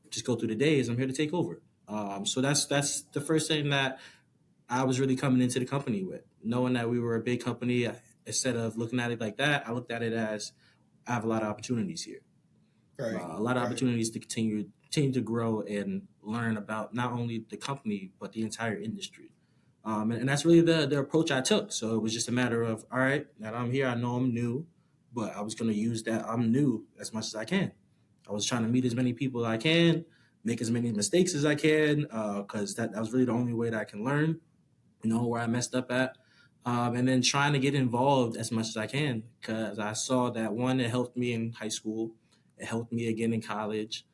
just go through the days. I'm here to take over. So that's the first thing that I was really coming into the company with, knowing that we were a big company. Instead of looking at it like that, I looked at it as, I have a lot of opportunities here. Right. A lot of opportunities to continue continue to grow and learn about not only the company but the entire industry. And that's really the approach I took. So it was just a matter of, all right, now that I'm here, I know I'm new, but I was going to use that I'm new as much as I can. I was trying to meet as many people as I can, make as many mistakes as I can, because that was really the only way that I can learn, know where I messed up at. And then trying to get involved as much as I can, because I saw that, one, it helped me in high school, it helped me again in college.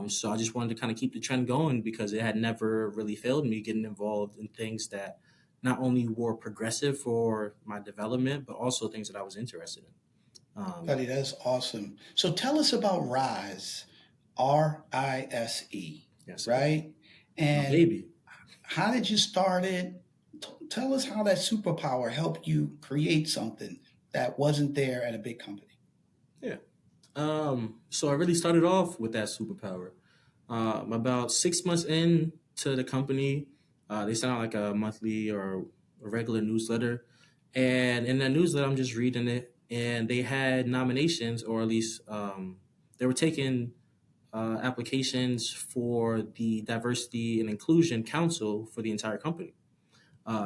So I just wanted to kind of keep the trend going because it had never really failed me getting involved in things that not only were progressive for my development, but also things that I was interested in. Buddy, that's awesome. So tell us about RISE, RISE, Yes, right? my And baby. how did you start it? Tell us how that superpower helped you create something that wasn't there at a big company. Yeah. So I really started off with that superpower. About 6 months into the company, they sent out like a monthly or a regular newsletter. And in that newsletter, I'm just reading it, and they had nominations, or at least they were taking applications for the Diversity and Inclusion Council for the entire company.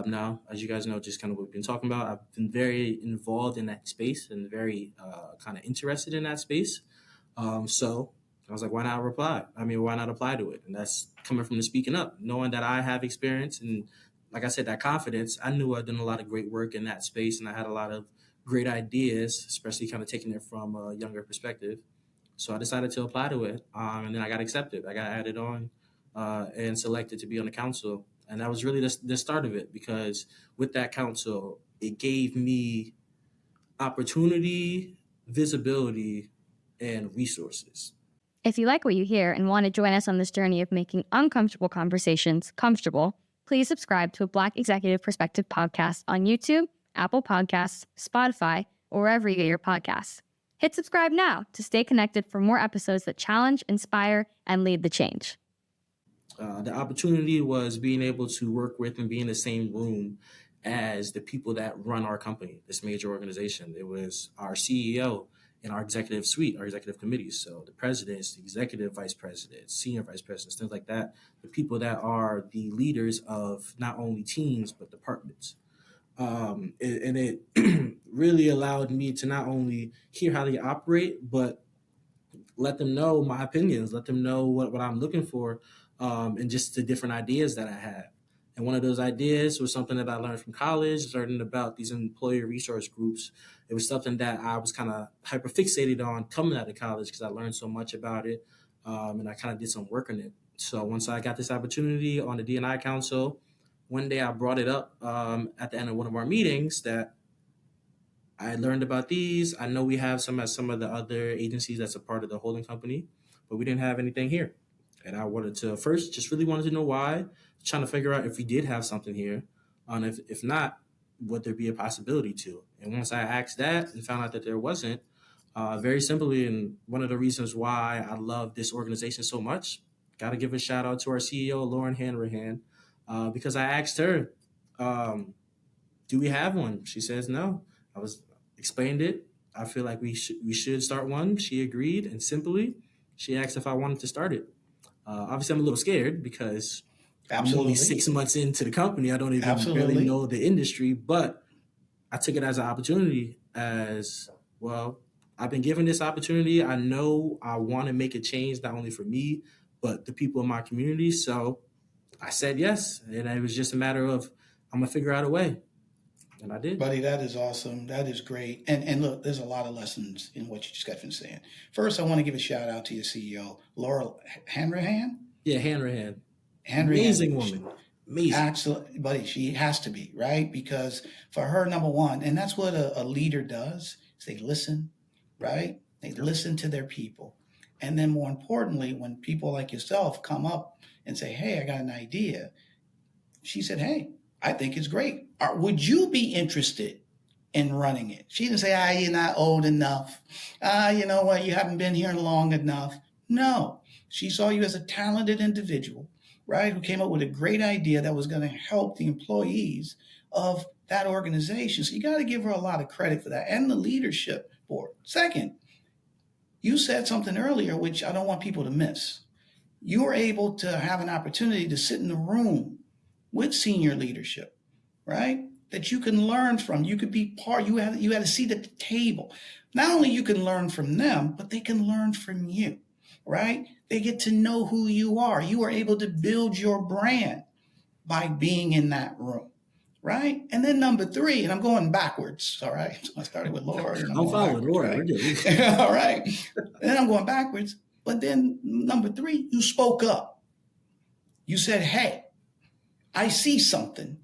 Now, as you guys know, just kind of what we've been talking about, I've been very involved in that space and very kind of interested in that space. So I was like, why not reply? I mean, why not apply to it? And that's coming from the speaking up, knowing that I have experience and, like I said, that confidence. I knew I'd done a lot of great work in that space, and I had a lot of great ideas, especially kind of taking it from a younger perspective. So I decided to apply to it, and then I got accepted. I got added on and selected to be on the council. And that was really the start of it, because with that council, it gave me opportunity, visibility, and resources. If you like what you hear and want to join us on this journey of making uncomfortable conversations comfortable, please subscribe to a Black Executive Perspective podcast on YouTube, Apple Podcasts, Spotify, or wherever you get your podcasts. Hit subscribe now to stay connected for more episodes that challenge, inspire, and lead the change. The opportunity was being able to work with and be in the same room as the people that run our company, this major organization. It was our CEO and our executive suite, our executive committees. So the presidents, the executive vice presidents, senior vice presidents, things like that, the people that are the leaders of not only teams, but departments. And it really allowed me to not only hear how they operate, but let them know my opinions, let them know what I'm looking for, and just the different ideas that I have. And one of those ideas was something that I learned from college, learning about these employee resource groups. It was something that I was kind of hyper fixated on coming out of college because I learned so much about it, and I kind of did some work on it. So once I got this opportunity on the D&I Council, one day I brought it up at the end of one of our meetings that I learned about these. I know we have some at some of the other agencies that's a part of the holding company, but we didn't have anything here. And I wanted to first, just really wanted to know why, trying to figure out if we did have something here. And if not, would there be a possibility to? And once I asked that and found out that there wasn't, very simply, and one of the reasons why I love this organization so much, got to give a shout out to our CEO, Lauren Hanrahan, because I asked her, do we have one? She says no. I was explained it. I feel like we should start one. She agreed, and simply, she asked if I wanted to start it. Obviously, I'm a little scared because I'm only 6 months into the company. I don't even really know the industry, but I took it as an opportunity as, well, I've been given this opportunity. I know I want to make a change, not only for me, but the people in my community. So I said yes. And it was just a matter of, I'm going to figure out a way. And I did. Buddy, that is awesome. That is great. And look, there's a lot of lessons in what you just got finished saying. First, I want to give a shout out to your CEO, Laurel Hanrahan. Yeah, Hanrahan. Amazing woman. Amazing. Absolutely, buddy. She has to be, right? Because for her, number one, and that's what a leader does, is they listen, right? They listen to their people. And then more importantly, when people like yourself come up and say, hey, I got an idea, she said, hey, I think it's great. Would you be interested in running it? She didn't say, you're not old enough. You know what? You haven't been here long enough. No, she saw you as a talented individual, right? Who came up with a great idea that was going to help the employees of that organization. So you got to give her a lot of credit for that, and the leadership board. Second, you said something earlier, which I don't want people to miss. you are able to have an opportunity to sit in the room with senior leadership, right? That you can learn from. You could be part. You had a seat at the table. Not only you can learn from them, but they can learn from you, right? They get to know who you are. You are able to build your brand by being in that room, right? And then number 3, and I'm going backwards, all right? So I started with Lord, and I'm following Lord, right? All right. And then I'm going backwards. But then number 3, you spoke up. You said, hey, I see something.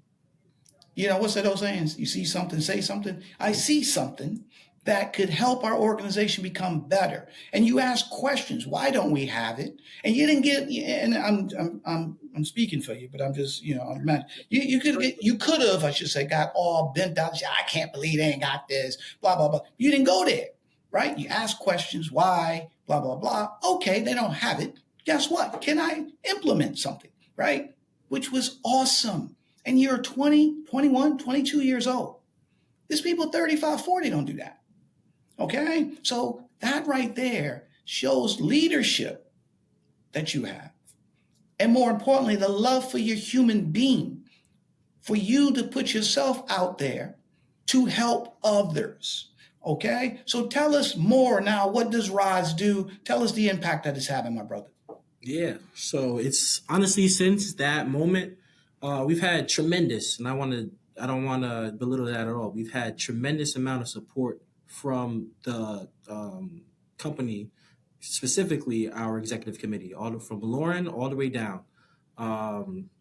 You know, what's that old saying? You see something, say something. I see something that could help our organization become better. And you ask questions. Why don't we have it? And you didn't get. And I'm speaking for you, but I'm just, I'm mad. You could have, I should say, got all bent out. I can't believe they ain't got this. Blah blah blah. You didn't go there, right? You ask questions. Why? Blah blah blah. Okay, they don't have it. Guess what? Can I implement something? Right? Which was awesome. And you're 20, 21, 22 years old. There's people 35, 40 don't do that. Okay? So that right there shows leadership that you have. And more importantly, the love for your human being, for you to put yourself out there to help others. Okay? So tell us more now. What does Rise do? Tell us the impact that it's having, my brother. Yeah. So it's honestly, since that moment, we've had tremendous, and I don't want to belittle that at all. We've had tremendous amount of support from the company, specifically our executive committee, from Lauren all the way down.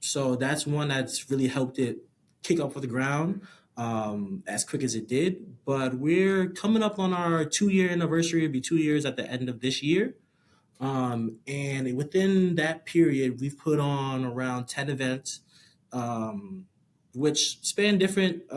So that's one that's really helped it kick off the ground as quick as it did. But we're coming up on our 2-year anniversary. It'll be 2 years at the end of this year. And within that period, we've put on around 10 events, which span different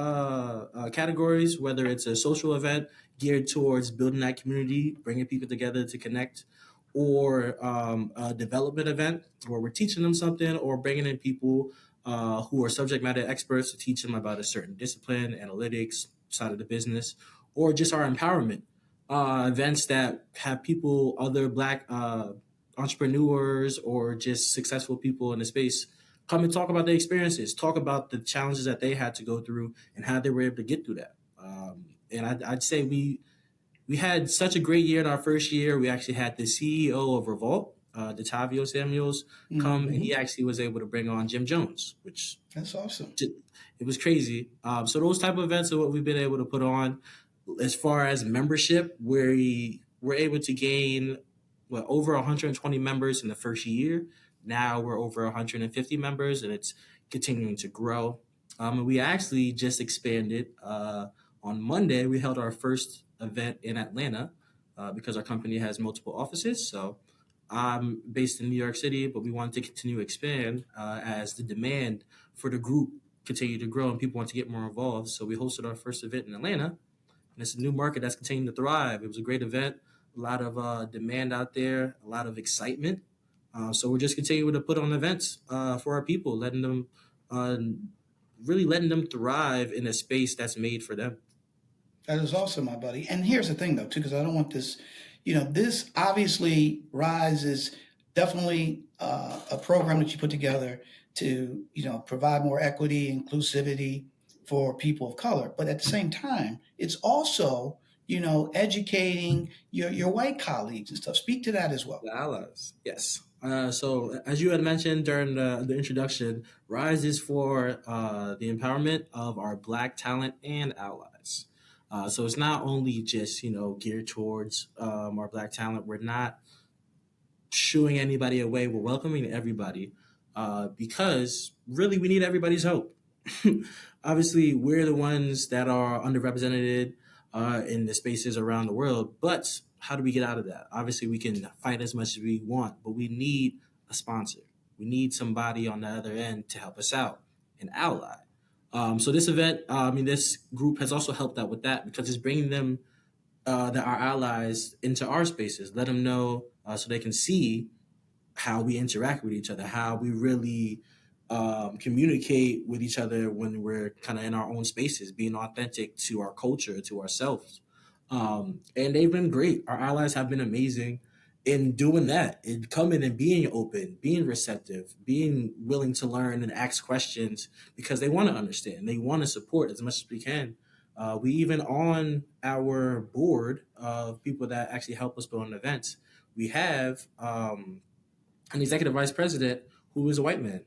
categories, whether it's a social event geared towards building that community, bringing people together to connect, or a development event where we're teaching them something, or bringing in people who are subject matter experts to teach them about a certain discipline, analytics, side of the business, or just our empowerment events that have people, other Black entrepreneurs or just successful people in the space, come and talk about their experiences, talk about the challenges that they had to go through and how they were able to get through that. And I'd say we had such a great year in our first year. We actually had the CEO of Revolt, Detavio Samuels, come, and he actually was able to bring on Jim Jones, which that's awesome. It was crazy. So those type of events are what we've been able to put on. As far as membership, we were able to gain over 120 members in the first year. Now we're over 150 members, and it's continuing to grow. And we actually just expanded. On Monday, we held our first event in Atlanta because our company has multiple offices. So I'm based in New York City, but we wanted to continue to expand as the demand for the group continued to grow and people want to get more involved. So we hosted our first event in Atlanta, and it's a new market that's continuing to thrive. It was a great event, a lot of demand out there, a lot of excitement. So we're just continuing to put on events for our people, letting them thrive in a space that's made for them. That is awesome, my buddy. And here's the thing, though, too, because I don't want this, this obviously Rise is definitely a program that you put together to, provide more equity, inclusivity for people of color. But at the same time, it's also, educating your white colleagues and stuff. Speak to that as well. The allies, yes. So as you had mentioned during the introduction, Rise is for the empowerment of our Black talent and allies. So it's not only just, geared towards our Black talent. We're not shooing anybody away. We're welcoming everybody because really we need everybody's help. Obviously, we're the ones that are underrepresented in the spaces around the world. But how do we get out of that? Obviously, we can fight as much as we want, but we need a sponsor. We need somebody on the other end to help us out, an ally. So this event, this group has also helped out with that because it's bringing them, our allies, into our spaces. Let them know so they can see how we interact with each other, how we really communicate with each other when we're kind of in our own spaces, being authentic to our culture, to ourselves. And they've been great. Our allies have been amazing. in doing that, in coming and being open, being receptive, being willing to learn and ask questions because they want to understand, they want to support as much as we can. We even on our board of people that actually help us build events, we have an executive vice president who is a white man.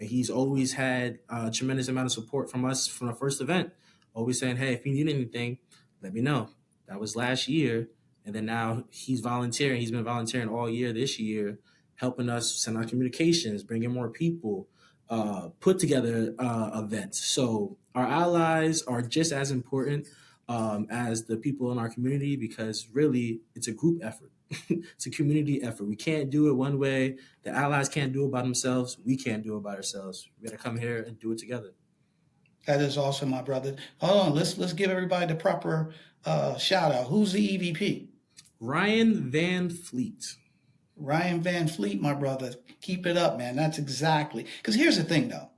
And he's always had a tremendous amount of support from us from the first event, always saying, hey, if you need anything, let me know. That was last year. And then now he's volunteering. He's been volunteering all year this year, helping us send out communications, bring in more people, put together events. So our allies are just as important as the people in our community because really it's a group effort. It's a community effort. We can't do it one way. The allies can't do it by themselves. We can't do it by ourselves. We got to come here and do it together. That is awesome, my brother. Hold on, let's give everybody the proper shout out. Who's the EVP? Ryan Van Fleet. Ryan Van Fleet, my brother. Keep it up, man. That's exactly. Because here's the thing, though.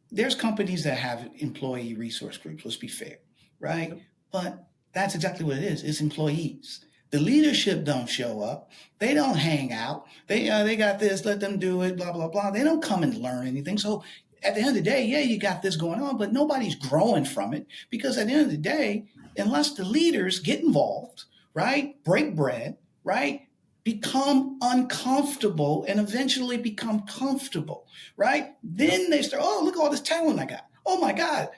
There's companies that have employee resource groups. Let's be fair, right? Yep. But that's exactly what it is. It's employees. The leadership don't show up. They don't hang out. They got this, let them do it, blah, blah, blah. They don't come and learn anything. So at the end of the day, yeah, you got this going on, but nobody's growing from it because at the end of the day, unless the leaders get involved, right, break bread, right, become uncomfortable and eventually become comfortable, right? Then they start, oh, look at all this talent I got. Oh, my God.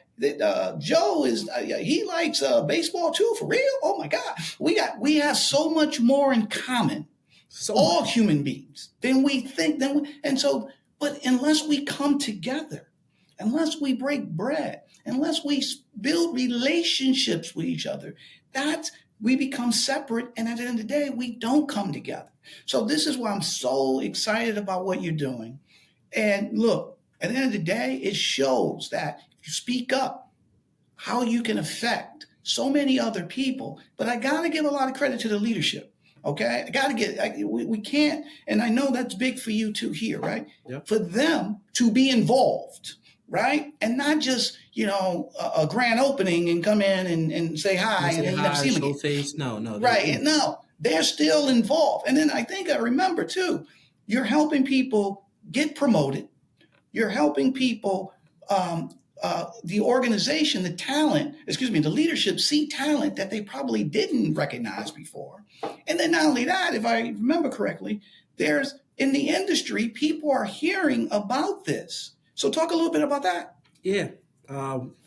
Joe is he likes baseball too, for real. Oh my God, we have so much more in common, all human beings, than we think. But unless we come together, unless we break bread, unless we build relationships with each other, we become separate. And at the end of the day, we don't come together. So this is why I'm so excited about what you're doing. And look, at the end of the day, it shows that you speak up, how you can affect so many other people. But I got to give a lot of credit to the leadership, okay? We can't, and I know that's big for you too here, right? Yep. For them to be involved, right? And not just, a grand opening and come in and say hi and then you never see them again. Face. No. Right, no, they're still involved. And then I think I remember too, you're helping people get promoted. You're helping people the organization, the leadership see talent that they probably didn't recognize before. And then not only that, if I remember correctly, there's in the industry, people are hearing about this. So talk a little bit about that. Yeah,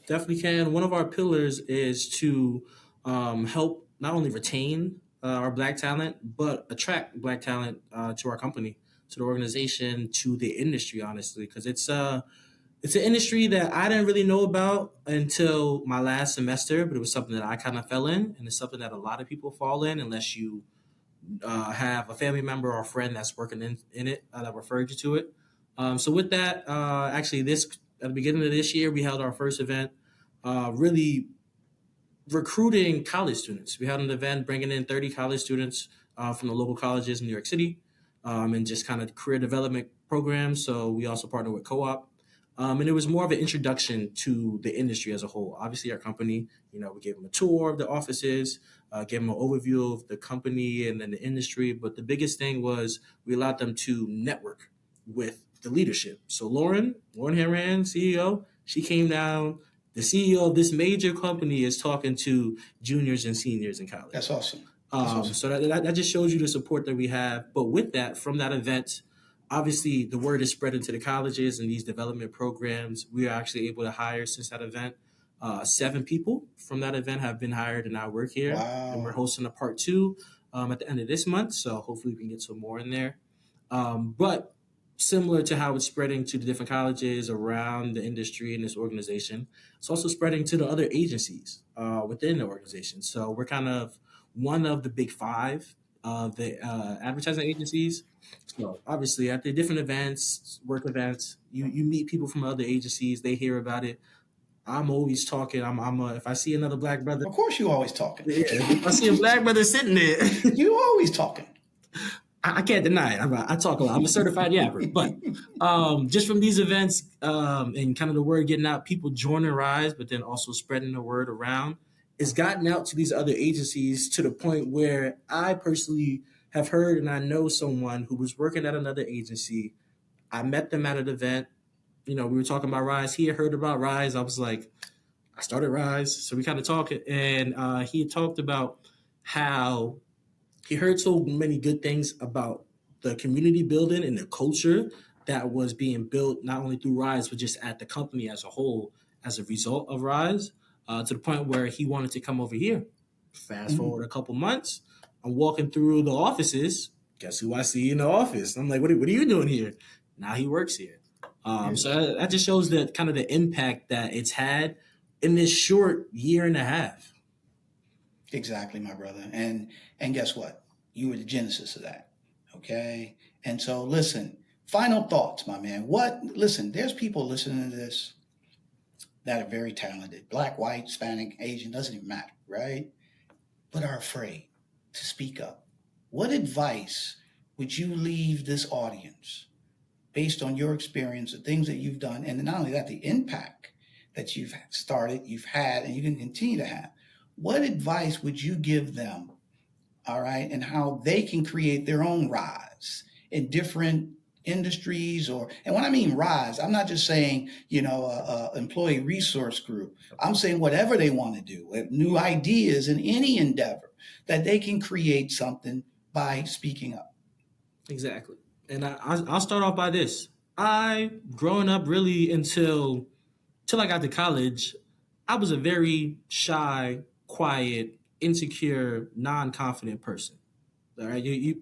definitely can. One of our pillars is to help not only retain our Black talent, but attract Black talent to our company, to the organization, to the industry, honestly, because it's an industry that I didn't really know about until my last semester, but it was something that I kind of fell in, and it's something that a lot of people fall in unless you have a family member or a friend that's working in it that referred you to it. So with that, actually, at the beginning of this year, we held our first event, really recruiting college students. We had an event bringing in 30 college students from the local colleges in New York City, and just kind of career development programs. So we also partnered with Co-op. And it was more of an introduction to the industry as a whole. Obviously, our company, we gave them a tour of the offices, gave them an overview of the company and then the industry. But the biggest thing was we allowed them to network with the leadership. So Lauren Herran, CEO, she came down. The CEO of this major company is talking to juniors and seniors in college. That's awesome. So that just shows you the support that we have. But with that, from that event, obviously, the word is spread into the colleges and these development programs. We are actually able to hire since that event. 7 people from that event have been hired and now work here. Wow. And we're hosting a part 2 at the end of this month. So hopefully we can get some more in there. But similar to how it's spreading to the different colleges around the industry and this organization, it's also spreading to the other agencies within the organization. So we're kind of one of the big 5 of the advertising agencies. So obviously at the different events, work events, you meet people from other agencies, they hear about it. I'm always talking. If I see another Black brother. Of course you always talking. Yeah, if I see a Black brother sitting there. You always talking. I can't deny it. I talk a lot. I'm a certified yapper. But just from these events and kind of the word getting out, people joining Rise, but then also spreading the word around, it's gotten out to these other agencies to the point where I personally have heard and I know someone who was working at another agency. I met them at an event. We were talking about Rise. He had heard about Rise. I was like, I started Rise. So we kind of talked, and he had talked about how he heard so many good things about the community building and the culture that was being built not only through Rise, but just at the company as a whole as a result of Rise, to the point where he wanted to come over here. Fast forward a couple months, I'm walking through the offices. Guess who I see in the office? I'm like, what are you doing here? Now he works here. So that just shows that kind of the impact that it's had in this short year and a half. Exactly, my brother. And guess what? You were the genesis of that. Okay. And so listen, final thoughts, my man. Listen, there's people listening to this that are very talented. Black, white, Hispanic, Asian, doesn't even matter, right? But are afraid to speak up. What advice would you leave this audience based on your experience, the things that you've done, and not only that, the impact that you've started, you've had, and you can continue to have? What advice would you give them, all right, and how they can create their own rise in different industries? And when I mean rise, I'm not just saying, employee resource group. I'm saying whatever they want to do, new ideas in any endeavor, that they can create something by speaking up. Exactly. And I'll start off by this. Growing up really until I got to college, I was a very shy, quiet, insecure, non-confident person. All right, a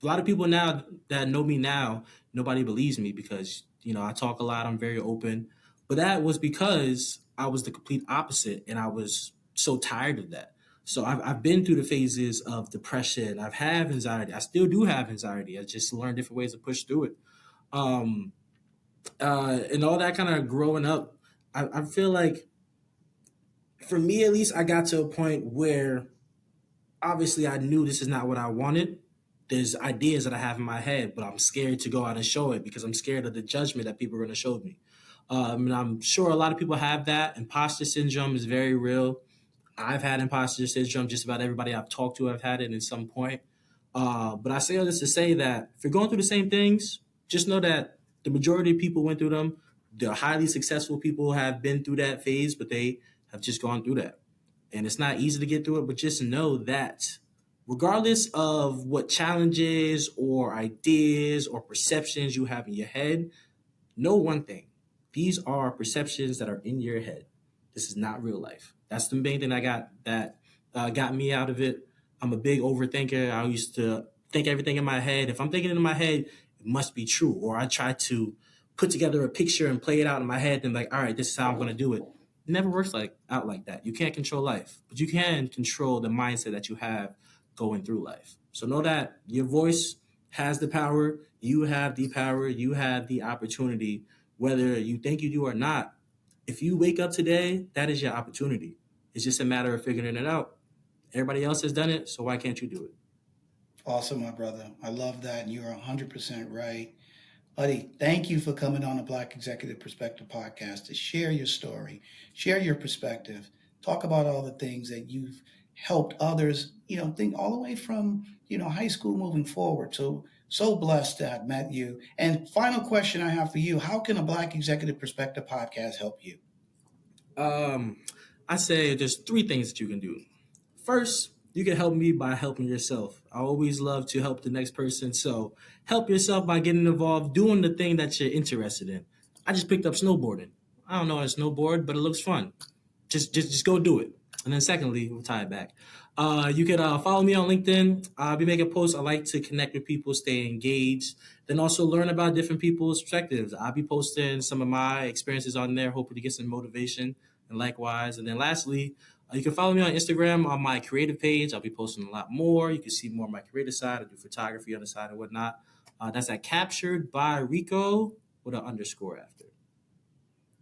lot of people now that know me now, nobody believes me because I talk a lot. I'm very open, but that was because I was the complete opposite, and I was so tired of that. So I've been through the phases of depression. I've had anxiety. I still do have anxiety. I just learned different ways to push through it. And all that kind of growing up, I feel like, for me at least, I got to a point where obviously I knew this is not what I wanted. There's ideas that I have in my head, but I'm scared to go out and show it because I'm scared of the judgment that people are going to show me. And I'm sure a lot of people have that. Imposter syndrome is very real. I've had imposter syndrome. Just about everybody I've talked to have had it at some point. But I say all this to say that if you're going through the same things, just know that the majority of people went through them. The highly successful people have been through that phase, but they have just gone through that. And it's not easy to get through it, but just know that regardless of what challenges or ideas or perceptions you have in your head, know one thing. These are perceptions that are in your head. This is not real life. That's the main thing that got me out of it. I'm a big overthinker. I used to think everything in my head. If I'm thinking it in my head, it must be true. Or I try to put together a picture and play it out in my head and all right, this is how I'm going to do it. It never works out like that. You can't control life, but you can control the mindset that you have going through life. So know that your voice has the power. You have the power. You have the opportunity, whether you think you do or not. If you wake up today, that is your opportunity. It's just a matter of figuring it out. Everybody else has done it, so why can't you do it? Awesome, my brother. I love that. You're 100% right. Buddy, thank you for coming on the Black Executive Perspective podcast to share your story, share your perspective, talk about all the things that you've helped others, think all the way from, high school moving forward. So blessed to have met you. And final question I have for you, how can a Black Executive Perspective podcast help you? I say there's 3 things that you can do. First, you can help me by helping yourself. I always love to help the next person. So help yourself by getting involved, doing the thing that you're interested in. I just picked up snowboarding. I don't know how to snowboard, but it looks fun. Just go do it. And then secondly, we'll tie it back. You can follow me on LinkedIn. I'll be making posts. I like to connect with people, stay engaged, then also learn about different people's perspectives. I'll be posting some of my experiences on there, hoping to get some motivation, and likewise. And then lastly, you can follow me on Instagram on my creative page. I'll be posting a lot more. You can see more of my creative side. I do photography on the side and whatnot. That's at Captured by Rico with an underscore after.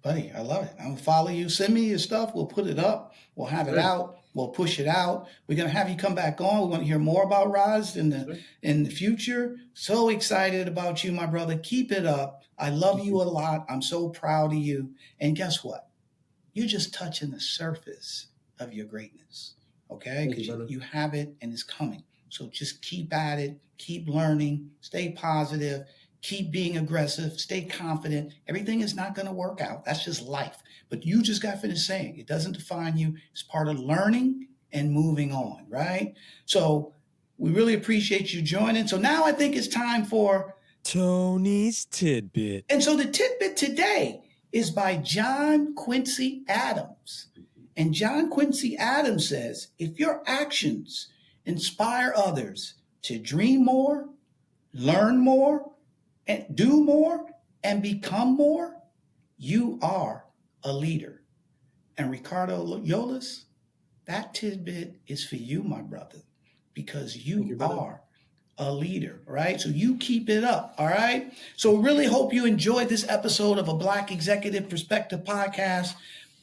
Buddy, I love it. I'm going to follow you. Send me your stuff. We'll put it up. We'll have it out. We'll push it out. We're going to have you come back on. We're going to hear more about Rise in the future. So excited about you, my brother. Keep it up. I love you a lot. I'm so proud of you. And guess what? You're just touching the surface of your greatness, okay? Because you have it and it's coming. So just keep at it, keep learning, stay positive, keep being aggressive, stay confident. Everything is not going to work out. That's just life. But you just got finished saying it doesn't define you. It's part of learning and moving on, right? So we really appreciate you joining. So now I think it's time for Tony's Tidbit. And so the tidbit today is by John Quincy Adams. And John Quincy Adams says, if your actions inspire others to dream more, learn more, and do more, and become more, you are a leader. And Ricardo Yolas, that tidbit is for you, my brother, because you are a leader, right? So you keep it up, all right? So really hope you enjoyed this episode of a Black Executive Perspective podcast,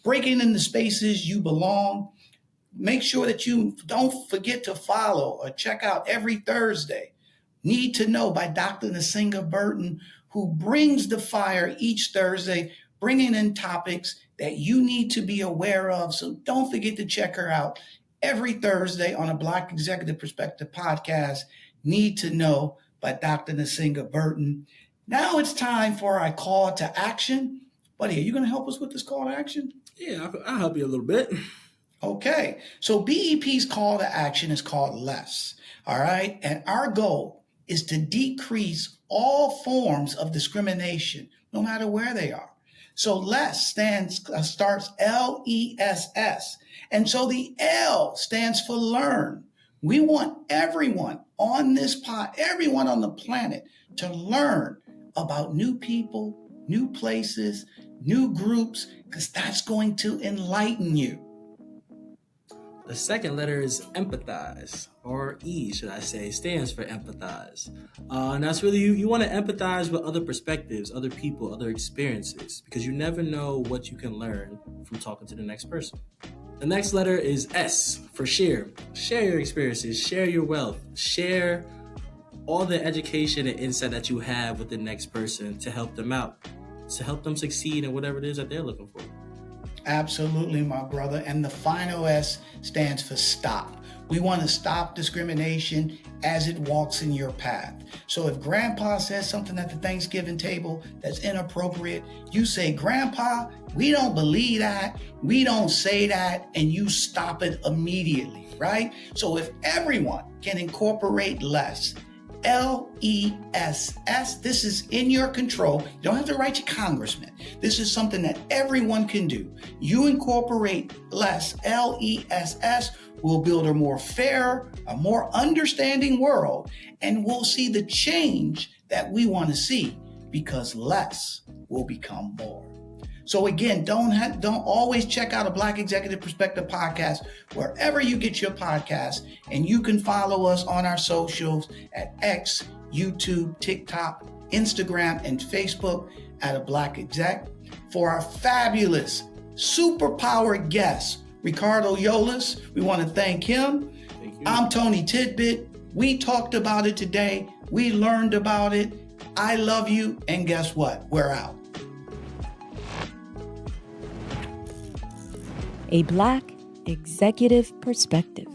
breaking in the spaces you belong. Make sure that you don't forget to follow or check out every Thursday Need to Know by Dr. Nasinga Burton, who brings the fire each Thursday, bringing in topics that you need to be aware of. So don't forget to check her out every Thursday on a Black Executive Perspective podcast, Need to Know by Dr. Nasinga Burton. Now it's time for our call to action. Buddy, are you going to help us with this call to action? Yeah, I'll help you a little bit. Okay, so BEP's call to action is called LESS, all right? And our goal is to decrease all forms of discrimination, no matter where they are. So LESS starts LESS. And so the L stands for learn. We want everyone on this everyone on the planet to learn about new people, new places, new groups, because that's going to enlighten you. The second letter is empathize, or E, should I say, stands for empathize. And that's really, you want to empathize with other perspectives, other people, other experiences, because you never know what you can learn from talking to the next person. The next letter is S for share. Share your experiences, share your wealth, share all the education and insight that you have with the next person to help them out, to help them succeed in whatever it is that they're looking for. Absolutely, my brother. And the final S stands for stop. We want to stop discrimination as it walks in your path. So if Grandpa says something at the Thanksgiving table that's inappropriate, you say, Grandpa, we don't believe that. We don't say that. And you stop it immediately, right? So if everyone can incorporate LESS, LESS, this is in your control. You don't have to write your congressman. This is something that everyone can do. You incorporate LESS, LESS, we'll build a more fair, a more understanding world, and we'll see the change that we want to see, because less will become more. So again, don't always check out a Black Executive Perspective podcast wherever you get your podcast, and you can follow us on our socials at X, YouTube, TikTok, Instagram, and Facebook at a Black Exec. For our fabulous Superpower guest, Ricardo Yolas, we want to thank him. Thank you. I'm Tony Tidbit. We talked about it today. We learned about it. I love you. And guess what? We're out. A Black Executive Perspective.